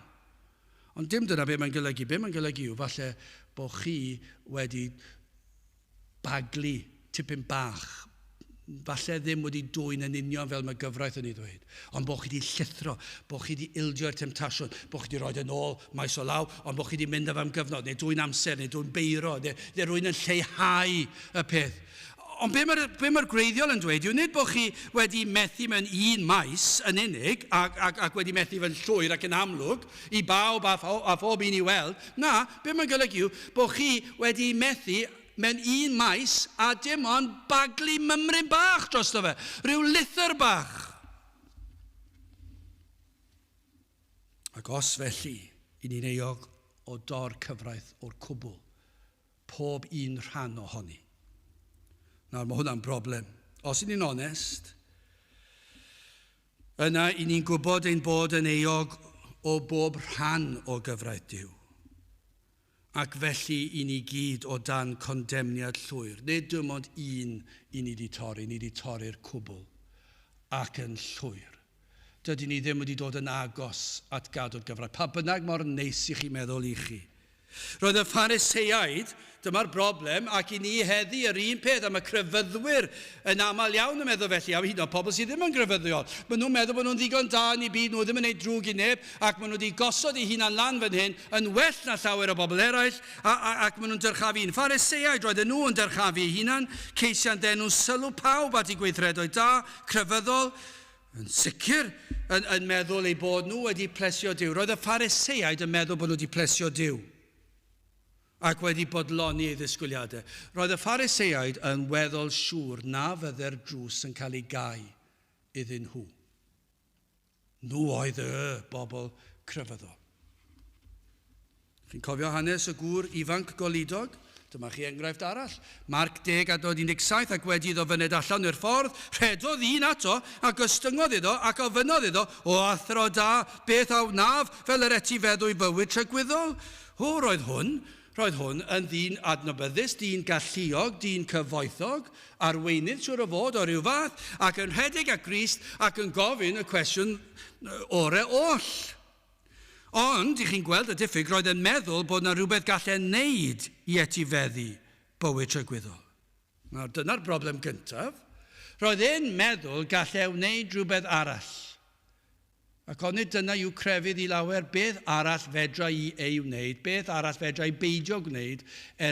Ond dim dyna be mae'n golygu. Be mae'n golygu yw, falle bod chi wedi baglu tipyn bach. Falle ddim wedi dwyn yn union fel mae gyfraith yn ei ddweud. Ond bod chi wedi llithro, bod chi wedi ildio'r temtasiwn, bod chi wedi rhoi yn ôl maes o law, ond bod chi wedi mynd am gyfnod, neu dwyn amser, neu dwyn beiro, neu rwy'n yn lleihau y peth. Ond be mae'r gwreiddiol yn dweud yw nid bod chi wedi methu mewn un maes yn unig ac wedi methu fe'n llwyr ac yn amlwg i bawb a phob un i weld. Na, be mae'n golygu yw bod chi wedi methu mewn un maes a dim ond baglu mymryn bach drosto fe. Rhyw lithyr bach. Ac os felly, i ni'n eog o dor cyfraith o'r cwbl, pob un rhan ohoni. Nawr, mae hwnna'n broblem. Os i ni'n onest, yna i ni'n gwybod ein bod yn eog o bob rhan o gyfraith Duw. Ac felly i ni gyd o dan condemniad llwyr. Nid dim ond un i ni wedi torri'r cwbl ac yn llwyr. Dydy ni ddim wedi dod yn agos at gadw'r gyfraith. Pa bynnag mor neis i chi meddwl i chi. Roedd y Phariseiaid Dyma'r broblem, ac i ni heddi yr un peth am y crefyddwyr yn aml iawn yn meddwl felly, am hyd yn oed pobl sydd ddim yn grefyddiol. Maen nhw'n meddwl bod nhw'n ddigon da yn eu byd, nhw ddim yn gwneud drwg i neb, ac maen nhw wedi gosod eu hunan lan fan hyn yn well na llawer o bobl eraill, ac maen nhw'n dyrchafu'n Phariseaid, roedden nhw yn dyrchafu eu hunan, ceisiau'n denw sylw pawb at eu gweithredoedd da, crefyddol, yn sicr yn meddwl eu bod nhw wedi plesio Duw. Roedd y Phariseaid yn meddwl bod nhw wedi plesio Duw ac wedi bodloni ei ddisgwyliadau. Roedd y Phariseaid yn weddol siŵr na fydde'r drws yn cael ei gau iddyn nhw. Nhw oedd y bobl crefyddol. Chi'n cofio hanes y gŵr ifanc golidog? Dyma chi enghraifft arall. Marc 10:17 ac wedi iddo fyned allan i'r ffordd, rhedodd un ato ac ystyngodd iddo ac ofynodd iddo, o athro da, beth a wnaf fel yr etifeddwy bywyd trygwyddol? Roedd hwn yn ddyn adnabyddus, dyn galluog, dyn cyfoethog, arweinydd siwr o fod o ryw fath, ac yn rhedeg â Crist ac yn gofyn y cwestiwn ore oll. Ond, i chi'n gweld y diffyg, roedd yn meddwl bod yna rhywbeth gallai wneud i etifeddu bywyd trygwyddol. Nawr, dyna'r broblem gyntaf. Roedd e'n meddwl gallai wneud rhywbeth arall. Ac onid dyna yw crefydd i lawer, beth arall fedra i ei wneud, beth arall fedra i beidio gwneud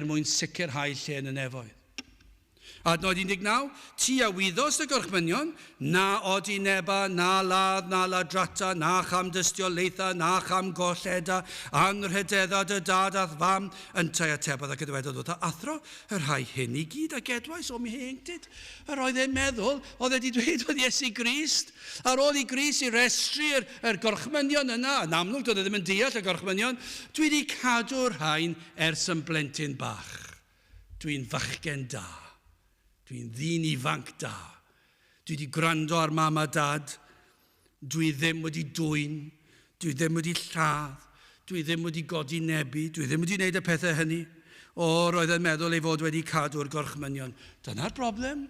mwyn sicrhau lle yn y nefoedd. Adnod 19, ti a wyddos y gorchmynion, na odi neba, na ladrata, na cham dystiolaetha, na cham golleda, anrhydedda dy dad ath fam, yn tai atebodd ac ydwedodd oedd athro, yr rhai hyn i gyd a gedwais o mi hengtid. Yr oedd e'n meddwl, oedd wedi dweud oedd Iesu Grist, ar ôl i Grist i restru'r gorchmynion yna, yn amlwg doedd e ddim yn deall y gorchmynion, dwi wedi cadw'r rhain ers yn blentyn bach. Dwi'n fachgen da. Dwi'n ddyn ifanc da. Dwi wedi gwrando ar mam a dad. Dwi ddim wedi dwyn. Dwi ddim wedi lladd. Dwi ddim wedi godi nebu. Dwi ddim wedi gwneud y pethau hynny. Roedd yn meddwl ei fod wedi cadw'r gorchmynion. Dyna'r broblem.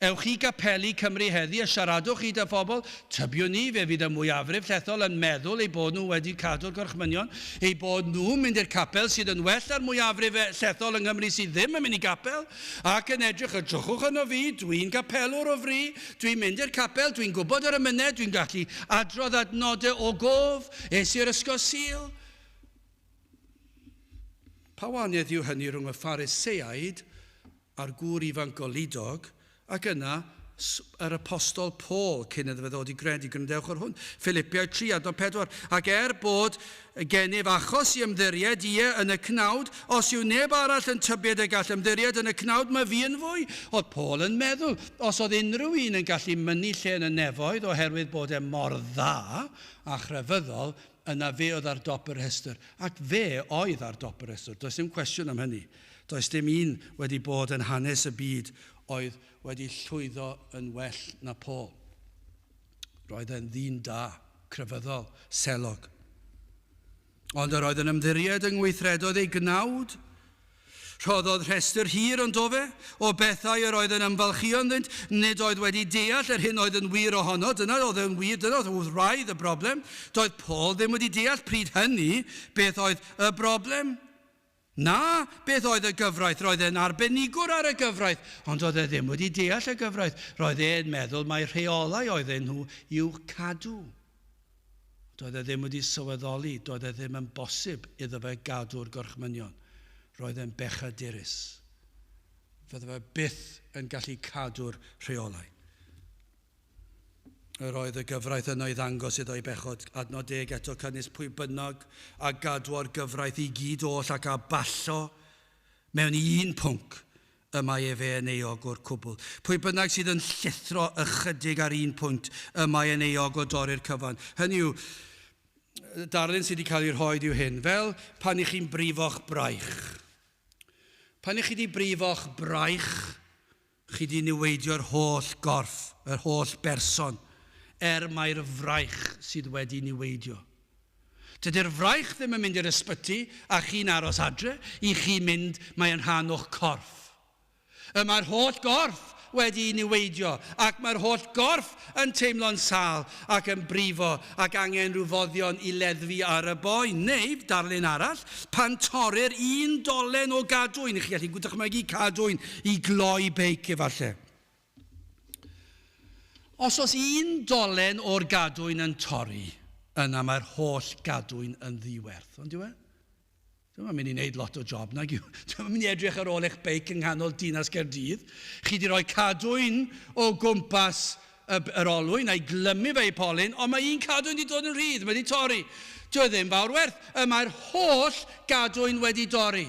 Ewch i gapeli Cymru heddi a siaradwch i dy phobl, tybiwn ni fe fydd y mwyafrif llethol yn meddwl ei bod nhw wedi cadw'r gorchmynion, ei bod nhw'n mynd i'r capel sydd yn well ar mwyafrif llethol yng Nghymru sydd ddim yn mynd i capel, ac yn edrychwch yno fi, dwi'n capelwr o fri, dwi'n mynd i'r capel, dwi'n gwybod ar y myned, dwi'n gallu adrodd adnodau o gof, i'r ysgol Sul. Pa wahaniaeth yw hynny rhwng y Phariseaid a'r gŵr ifanc golidog, ac yna, yr apostol Paul, cyn iddo fe ddod i gredu, grandewch ar hwn, Philippiaid 3:4, ac bod gennyf achos i ymddiried ie yn y cnawd, os yw neb arall yn tybied y gall ymddiried yn y cnawd, mae fi yn fwy. Oedd Paul yn meddwl, os oedd unrhyw un yn gallu mynnu lle yn y nefoedd, oherwydd bod e mor dda a chrefyddol, yna fe oedd ar dop yr rhestr. Ac fe oedd ar dop yr rhestr. Does dim cwestiwn am hynny. Does dim un wedi bod yn hanes y byd oedd wedi llwyddo yn well na Paul. Roedd e'n ddyn da, crefyddol, selog. Ond yr oedd yn ymddiried yng ngweithredoedd ei gnawd. Rhoddodd rhestr hir ond o fe, o bethau yr oedd yn ymfalchio'n ddynt, nid oedd wedi deall yr hyn oedd yn wir ohono. Dyna oedd yn wir, dyna oedd rhaidd y broblem. Doedd Paul ddim wedi deall pryd hynny beth oedd y broblem. Na, beth oedd y gyfraith? Roedd e'n arbenigwr ar y gyfraith, ond oedd e ddim wedi deall y gyfraith. Roedd e'n meddwl mae rheolau oedden nhw i'w cadw. Doedd e ddim wedi sylweddoli, doedd e ddim yn bosib iddo fe gadw'r gorchmynion. Roedd e'n bechadurus. Fydde fe byth yn gallu cadw'r rheolau. Yr oedd y gyfraith yno i ddangos iddo i bechod, adnod 10 eto cynnwys pwy bynnag a gadw'r gyfraith i gyd oll ac a ballo mewn un pwnc y mae e fe yn eog o'r cwbl. Pwy bynnag sydd yn llithro ychydig ar un pwynt y mae yn eog o dorri'r cyfan. Hynny yw, darlun sydd wedi cael ei rhoi yw hyn, fel pan i chi'n brifo'ch braich. Pan i chi wedi brifo'ch braich, chi wedi niweidio'r holl gorff, yr holl berson, mae'r fraich sydd wedi niweidio. Dydy'r fraich ddim yn mynd i'r ysbyty a chi'n aros adre, i chi mynd, mae'n rhan o'ch corff. Mae'r holl gorff wedi niweidio, ac mae'r holl gorff yn teimlo'n sâl ac yn brifo ac angen rhyw foddion I leddfu ar y boi. Neu, darlun arall, pan torri'r un dolen o gadwyn, I chi gallu dychmygu cadwyn I gloi beic efallai. Os oes un dolen o'r gadwyn yn torri, yna mae'r holl gadwyn yn ddiwerth. Ond diwe? Dwi'n mynd I wneud lot o job. Dwi'n mynd I edrych ar ôl eich beic yng nghanol dinas Gaerdydd. Chi wedi rhoi cadwyn o gwmpas yr olwyn a'i glymu fe I polyn, ond mae un cadwyn wedi dod yn rhydd, mae wedi torri. Dwi ddim fawr werth. Mae'r holl gadwyn wedi dorri.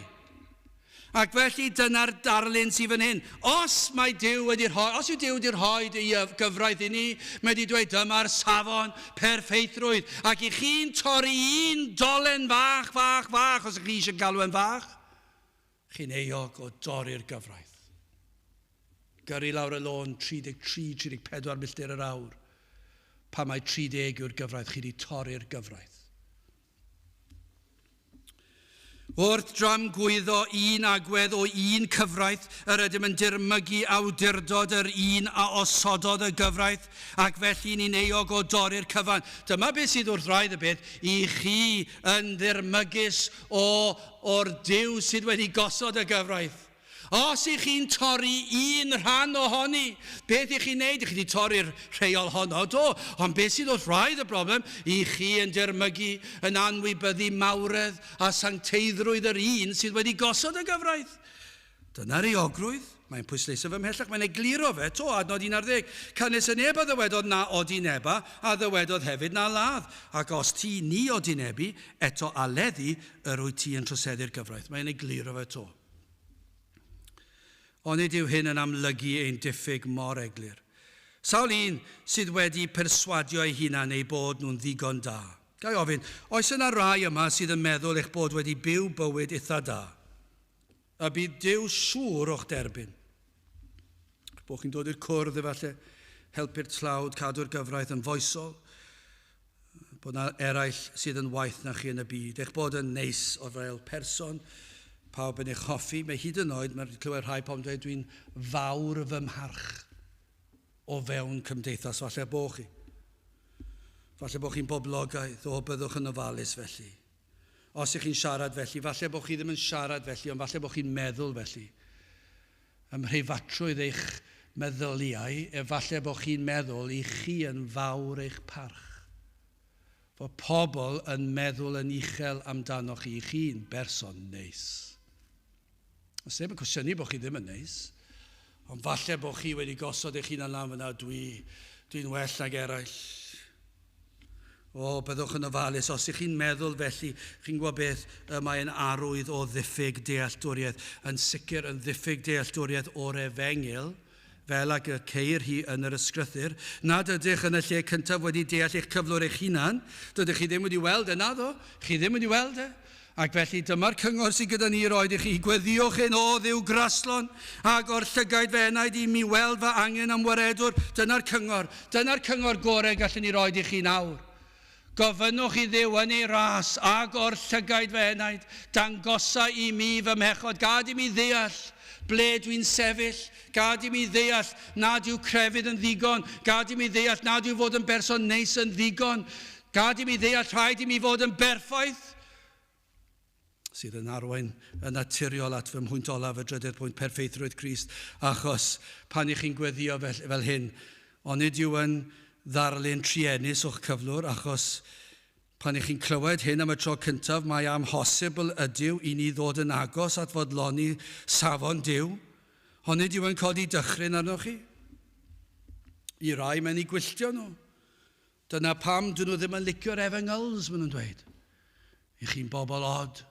Ac felly dyna'r darlun sydd fan hyn. Os yw Duw wedi rhoi I gyfraith I ni, mae wedi dweud dyma'r safon perffeithrwydd. Ac I chi'n torri un dolen fach, os ych chi eisiau galw yn fach, chi'n eog o dorri'r gyfraith. Gyrru lawr y lôn 33-34 milltir yr awr. Pa mae 30 yw'r gyfraith, chi wedi torri'r gyfraith. Wrth dram gwyddo un agwedd o un cyfraith, yr ydym yn dirmygu awdurdod yr un a osododd y gyfraith, ac felly ni'n eog o dorri'r cyfan. Dyma beth sydd wrth raidd y beth, I chi yn ddirmygus o'r Duw sydd wedi gosod y gyfraith. Os I chi'n torri un rhan ohoni, beth I chi'n neud? I chi wedi torri'r rheol honno, do. Ond beth sydd wrth raidd y broblem? I chi yn dirmygu yn anwybyddu mawredd a sancteiddrwydd yr un sydd wedi gosod y gyfraith. Dyna'r eogrwydd. Mae'n pwysleisio fy mhellach, mae'n egluro fe, to, adnod 11. Cynnes y neb a ddywedodd na odineba, a ddywedodd hefyd na ladd. Ac os ti ni odinebu, eto aleddu yr wyt ti yn troseddu'r gyfraith. Mae'n egluro fe to. Ond nid yw hyn yn amlygu ein diffyg mor eglur. Sawl un sydd wedi perswadio ei hunan ei bod nhw'n ddigon da. Gai ofyn, oes yna rai yma sydd yn meddwl eich bod wedi byw bywyd eitha da? A bydd Duw siŵr o'ch derbyn. Bod chi'n dod i'r cwrdd efallai, helpu'r tlawd, cadw'r gyfraith yn foesol. Bod yna eraill sydd yn waith na chi yn y byd. Eich bod yn neis o fel person, pawb yn eich hoffi, mae hyd yn oed, mae'n clywed rhai pobl dweud, dwi'n fawr fy mharch o fewn cymdeithas, falle bo chi. Falle bo chi'n boblogaidd, o byddwch yn ofalus felly. Os ych chi'n siarad felly, falle bo chi ddim yn siarad felly, ond falle bo chi'n meddwl felly. Ymhreifatrwydd eich meddyliau, efallai bo chi'n meddwl I chi yn fawr eich parch. Fo pobl yn meddwl yn uchel amdanoch I chi'n berson neis. Os neb yn cwestiynu bod chi ddim yn neis, ond falle bod chi wedi gosod eich hun lan fyna, dwi'n well nag eraill. O, byddwch yn ofalus, os ych chi'n meddwl felly, chi'n gwybod beth, mae'n arwydd o ddiffyg dealltwriaeth, yn sicr yn ddiffyg dealltwriaeth o'r Efengil, fel ag y ceir hi yn yr ysgrythyr, nad ydych yn y lle cyntaf wedi deall eich cyflwr eich hunan, dydych chi ddim wedi weld e, naddo, chi ddim wedi weld e. Ac felly dyma'r cyngor sydd gyda ni roed I chi, gweddiwch hyn o ddiw graslon, ac o'r llygaid fenaid I mi weld fy angen am waredwr. Dyna'r cyngor gorau gallwn ni roed I chi nawr. Gofynnwch I Dduw yn ei ras, ac o'r llygaid fenaid, dangosa I mi fy mechod, gad I mi ddeall ble dwi'n sefyll, gad I mi ddeall nad yw crefydd yn ddigon, gad I mi ddeall nad yw fod yn berson neis yn ddigon, gad I mi ddeall rhaid I mi fod yn berffaith, sydd yn arwain yn naturiol at fy mhwynt olaf y drydydd pwynt perffeithrwydd Crist, achos pan I chi'n gweddio fel hyn, ond nid yw yn ddarlun triennus o'ch cyflwr, achos pan I chi'n clywed hyn am y tro cyntaf, mae amhosibl ydyw I ni ddod yn agos at fodloni safon Duw, ond nid yw yn codi dychryn arnoch chi. I rai mae'n I gwylltio nhw. Dyna pam dyn nhw ddim yn licio'r Efengyls, maen nhw'n dweud. I chi'n bobl od.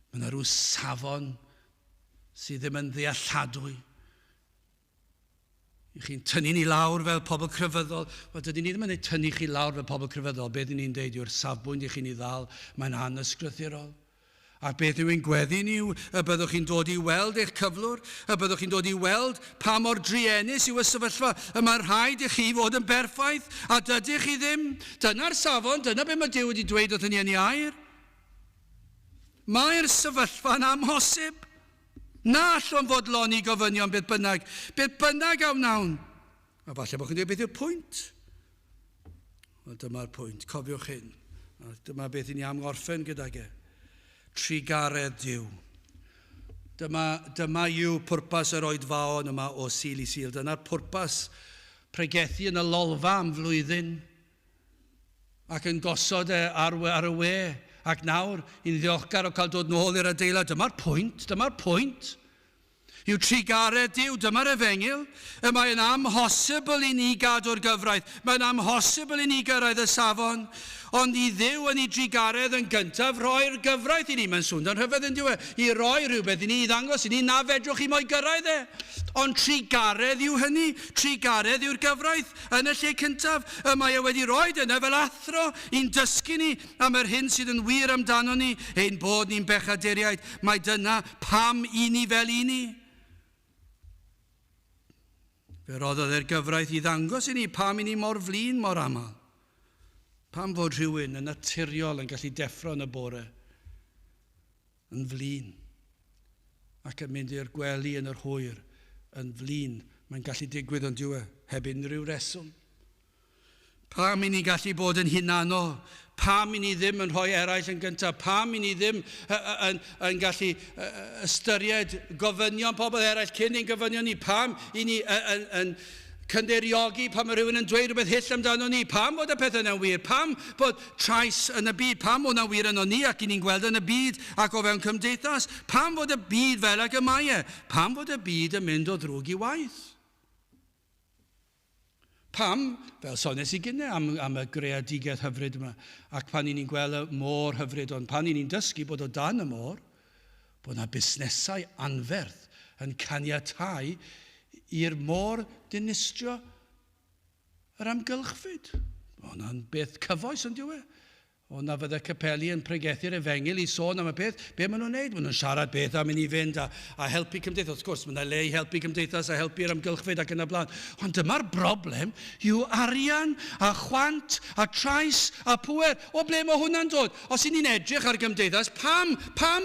Mae yna rhyw safon sydd ddim yn ddealladwy. I chi'n tynnu ni lawr fel pobl crefyddol. Wel, dydyn ni ddim yn tynnu chi lawr fel pobl crefyddol. Beth ni'n deud yw'r safbwynt I chi'n I ddal, mae'n anysgrythurol. A beth yw'n gweddi ni yw y byddwch chi'n dod I weld eich cyflwr, y byddwch chi'n dod I weld pa mor driennus yw y sefyllfa. Mae'n rhaid I chi fod yn berffaith, a dydych chi ddim. Dyna'r safon, dyna beth mae Duw wedi dweud wrthyn ni yn ei air. Mae'r sefyllfa'n amhosib. Na allwn fodloni gofynion beth bynnag awn nawn. A falle bod chi'n dweud beth yw'r pwynt. Wel, dyma'r pwynt, cofiwch hyn. Dyma beth i ni am gorffen gydag e. Trigaredd Duw. Dyma yw pwrpas yr oedfaon yma o Sil i Sil. Dyna'r pwrpas pregethu yn y lolfa am flwyddyn ac yn gosod e ar y we. Ac nawr, i'n ddiolchgar o cael dod nôl i'r adeilad. Dyma'r pwynt. Yw trigaredd Duw, dyma'r efengil. Mae'n amhosibl i ni gadw'r gyfraith. Mae'n amhosibl i ni gyrraedd y safon. Ond i Dduw yn ei trigaredd yn gyntaf, roi'r gyfraith i ni. Mae'n swnio'n rhyfedd yn diwedd. I roi rhywbeth i ni i ddangos i ni na fedrwch chi mo'i gyrraedd e. Ond trigaredd yw hynny. Trigaredd yw'r gyfraith. Yn y lle cyntaf, mae e wedi rhoi yna fel athro i'n dysgu ni am yr hyn sydd yn wir amdano ni. Ein bod ni'n bechaduriaid. Mae dyna pam i ni fel i ni. Fe roddodd e'r gyfraith i ddangos i ni pam i ni mor flin, mor aml. Pam fod rhywun yn naturiol yn gallu deffro yn y bore. Yn flin. Ac yn mynd i'r gwely yn yr hwyr. Yn flin. Mae'n gallu digwydd yn diwedd heb unrhyw reswm. Pam i ni gallu bod yn hunanol. Pam i ni ddim yn rhoi eraill yn gyntaf. Pam i ni ddim yn gallu ystyried gofynion pobl eraill cyn ein gofynion ni. Pam i ni yn cynderiogi pan mae rhywun yn dweud rhywbeth hyll amdano ni. Pam bod y peth yna'n wir? Pam bod trais yn y byd? Pam bod yna'n wir yno ni ac i ni'n gweld yn y byd ac o fewn cymdeithas? Pam bod y byd fel ac y mae e? Pam bod y byd yn mynd o ddrwg i waith? Pam, fel sones i gynnau am y greadigaeth hyfryd yma, ac pan ni'n gweld y môr hyfryd, ond pan ni'n dysgu bod o dan y môr, bod yna busnesau anferth yn caniatáu i'r môr dinistrio yr amgylchfyd. Hwna'n beth cyfoes yn diwedd. O'na fydde capeli yn pregethu'r efengil i sôn am y peth. Be maen nhw'n neud? Maen nhw'n siarad beth am i ni fynd a helpu cymdeithas. Wrth gwrs, mae yna le i helpu cymdeithas a helpu'r amgylchfyd ac yn y blaen. Ond dyma'r broblem yw arian a chwant a trais a pŵer. O ble mae hwnna'n dod? Os i ni'n edrych ar gymdeithas, pam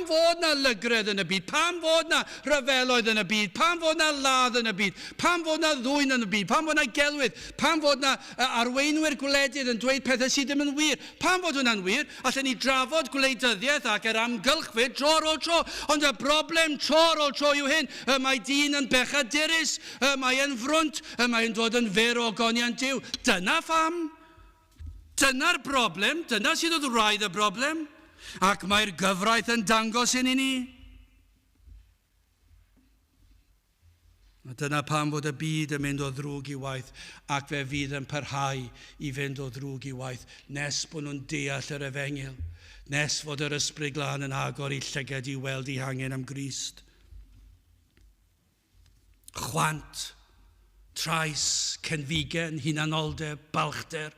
fod na lygredd yn y byd? Pam fod na ryfeloedd yn y byd? Pam fod na ladd yn y byd? Pam fod na ddwyn yn y byd? Pam fod na gelwydd? Pam fod na arweinwyr gwledydd yn dweud pethau sydd ddim yn wir? Pam fod hwnna'n wir? Allen ni drafod gwleidyddiaeth ac yr amgylchfyd tro ar ôl tro. Ond y broblem tro ar ôl tro yw hyn. Mae dyn yn bechadurus. Mae yn frwnt. Mae'n dod yn fer o goniant Duw. Dyna pham. Dyna'r broblem. Dyna sydd oedd raidd y broblem. Ac mae'r gyfraith yn dangos hyn i ni. Dyna pam fod y byd yn mynd o ddrwg i waith ac fe fydd yn parhau i fynd o ddrwg i waith nes bod nhw'n deall yr efengil, nes fod yr ysbryd glân yn agor i llyged i weld i hangen am Crist. Chwant, trais, cenfigen, hunanoldeb, balchder,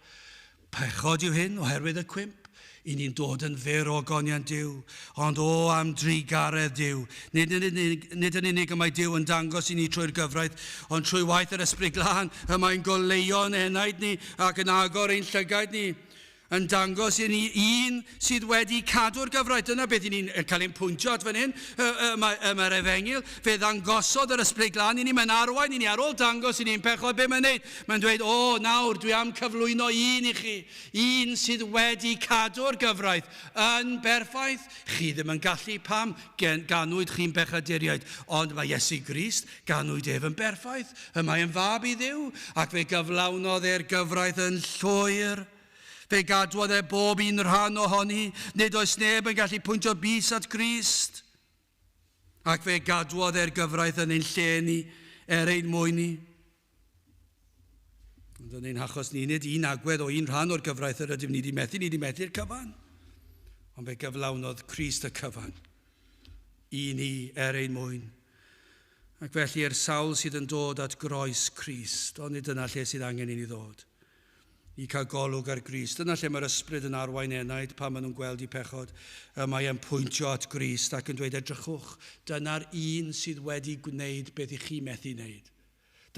pechod yw hyn oherwydd y cwymp. I ni'n dod yn fer o goniant Duw, ond o am drigaredd Duw. Nid yn unig y mae Duw yn dangos i ni trwy'r gyfraith, ond trwy waith yr ysbryd glân, y mae'n goleio'n enaid ni ac yn agor ein llygaid ni. Yn dangos i ni un sydd wedi cadw'r gyfraith. Dyna beth i ni'n cael ein pwyntio at fan hyn. Mae'r efengil, fe ddangosodd yr ysbryd glân i ni. Mae'n arwain i ni ar ôl dangos i ni'n pechod be mae'n neud. Mae'n dweud, nawr dwi am cyflwyno un i chi. Un sydd wedi cadw'r gyfraith yn berffaith. Chi ddim yn gallu pam ganwyd chi'n bechaduriaid. Ond mae Iesu Grist ganwyd ef yn berffaith. Mae'n fab i Dduw ac fe gyflawnodd e'r gyfraith yn llwyr. Fe gadwodd e bob un rhan ohoni, nid oes neb yn gallu pwyntio bys at Crist. Ac fe gadwodd e'r gyfraith yn ein lle ni, ein mwy ni. Ond yn ein hachos ni, nid un agwedd o un rhan o'r gyfraith yr ydym ni wedi methu'r cyfan. Ond fe gyflawnodd Crist y cyfan. I ni ein mwy. Ac felly'r sawl sydd yn dod at groes Crist, ond nid yna lle sydd angen i ni ddod. I cael golwg ar Crist. Dyna lle mae'r ysbryd yn arwain enaid pan maen nhw'n gweld i pechod. Mae e'n pwyntio at Crist ac yn dweud edrychwch. Dyna'r un sydd wedi gwneud beth i chi methu wneud.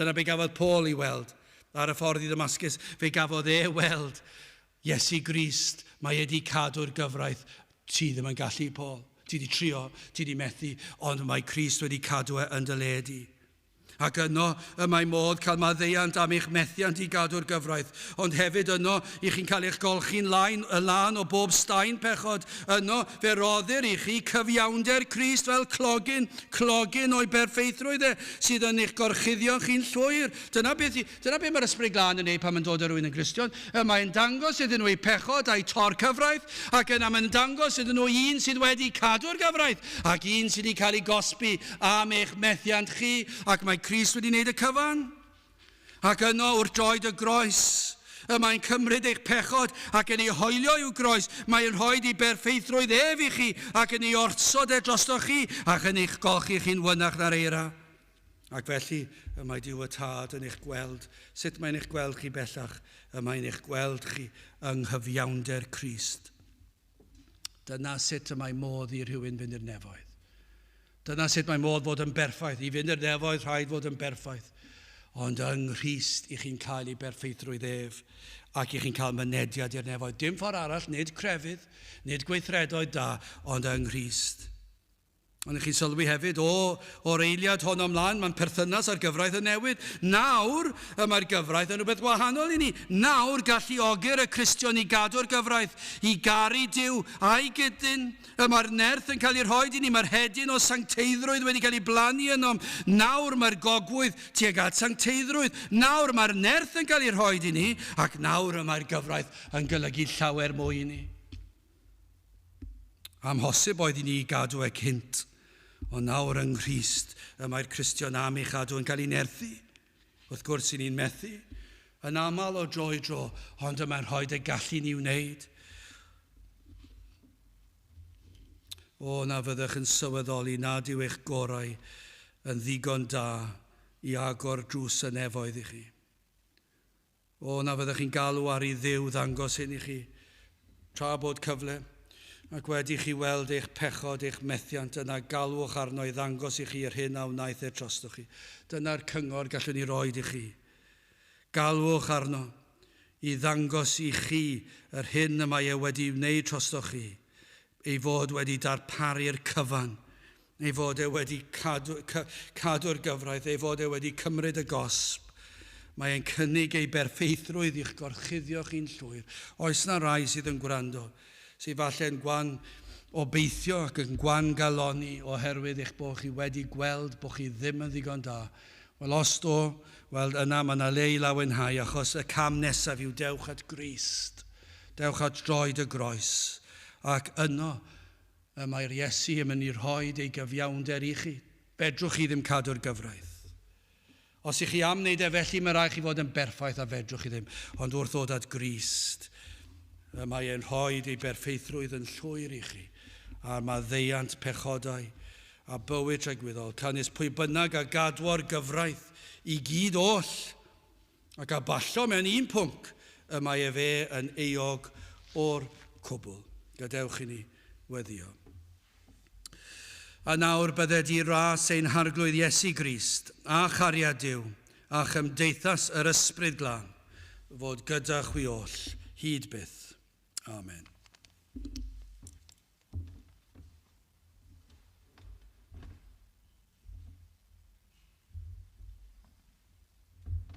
Dyna be gafodd Paul i weld ar y ffordd i Damascus. Fe gafodd e weld Iesu Grist. Mae wedi cadw'r gyfraith. Ti ddim yn gallu, Paul. Ti di trio, ti di methu, ond mae Crist wedi cadw yn dy le di. Ac yno y mae modd cael maddeuant am eich methiant i gadw'r gyfraith. Ond hefyd yno, i chi'n cael eich golchi'n lan o bob staen pechod. Yno, fe roddir i chi cyfiawnder Crist fel clogyn o'i berffeithrwydd sydd yn eich gorchuddio chi'n llwyr. Dyna beth mae'r ysbryd glân yn ei pan mae'n dod â rhywun yn Gristion. Mae'n dangos iddyn nhw eu pechod a'i tor cyfraith, ac yna mae'n dangos iddyn nhw un sydd wedi cadw'r gyfraith, ac un sydd wedi cael ei gosbi am eich methiant chi, ac mae Crist wedi wneud y cyfan. Ac yno wrth droed y groes, mae'n cymryd eich pechod ac yn ei hoelio i'w groes. Mae'n rhoi i berffeithrwydd i chi ac yn ei ortsod drostoch chi ac yn eich golchi chi'n wynach na'r eira. Ac felly, mae Duw y Tad yn eich gweld. Sut mae'n eich gweld chi bellach? Mae'n eich gweld chi yng nghyfiawnder Crist. Dyna sut mae modd i rhywun fynd i'r nefoedd. Dyna sut mae modd fod yn berffaith. I fynd i'r nefoedd rhaid fod yn berffaith. Ond yng Nghrist i chi'n cael ei berffeithrwydd ac i chi'n cael mynediad i'r nefoedd. Dim ffordd arall, nid crefydd, nid gweithredoedd da, ond yng Nghrist. Ond chi'n sylwi hefyd, o'r eiliad hon ymlaen, mae'n perthynas ar gyfraith yn newid. Nawr, mae'r gyfraith yn rhywbeth wahanol i ni. Nawr, galluogi'r y Cristion i gadw'r gyfraith, i garu Duw a'i gydyn. Mae'r nerth yn cael ei rhoi i ni, mae'r hedyn o sancteiddrwydd wedi cael ei blannu yno. Nawr, mae'r gogwydd tuag at sancteiddrwydd. Nawr, mae'r nerth yn cael ei rhoi i ni, ac nawr mae'r gyfraith yn golygu llawer mwy i ni. Amhosib oedd i ni gadw cynt. Ond nawr yng Nghrist, mae'r Cristion am ei chadw yn cael ei nerthu. Wrth gwrs i ni'n methu. Yn aml o dro i dro, ond mae'n rhoi y gallu ni wneud. Na fyddwch yn sylweddoli nad yw eich gorau yn ddigon da i agor drws y nefoedd i chi. Na fyddwch chi'n galw ar ei Dduw ddangos hyn i chi, tra bod cyfle. Ac wedi chi weld eich pechod, eich methiant, yna galwch arno i ddangos i chi yr hyn a wnaeth trostoch chi. Dyna'r cyngor gallwn ni roed i chi. Galwch arno i ddangos i chi yr hyn y mae wedi wneud trostoch chi, ei fod wedi darparu'r cyfan, ei fod wedi cadw'r gyfraith, ei fod wedi cymryd y gosb. Mae'n cynnig ei berffeithrwydd i'ch gorchuddio chi'n llwyr. Oes na rai sydd yn gwrando, sydd falle'n gwan obeithio ac yn gwan galoni oherwydd eich bod chi wedi gweld bod chi ddim yn ddigon da. Wel, os do, wel, yna mae yna le i lawenhau, achos y cam nesaf yw dewch at Grist. Dewch at droed y groes. Ac yno, mae'r Iesu yn mynd i rhoi ei gyfiawnder i chi. Fedrwch chi ddim cadw'r gyfraith. Os ych chi am wneud felly, mae rhaid chi fod yn berffaith a fedrwch chi ddim. Ond wrth ddod at Grist, mae e'n rhoi ei berffeithrwydd yn llwyr i chi, a maddeuant pechodau a bywyd tragwyddol, canis pwy bynnag a gadwo'r gyfraith i gyd oll, ac a ballo mewn un pwnc, mae fe yn euog o'r cwbl. Gadewch i ni weddio. A nawr bydde di ras ein harglwydd Iesu Grist, a chariad Duw, a chymdeithas yr ysbryd glân, fod gyda chwi oll, hyd byth. Amen.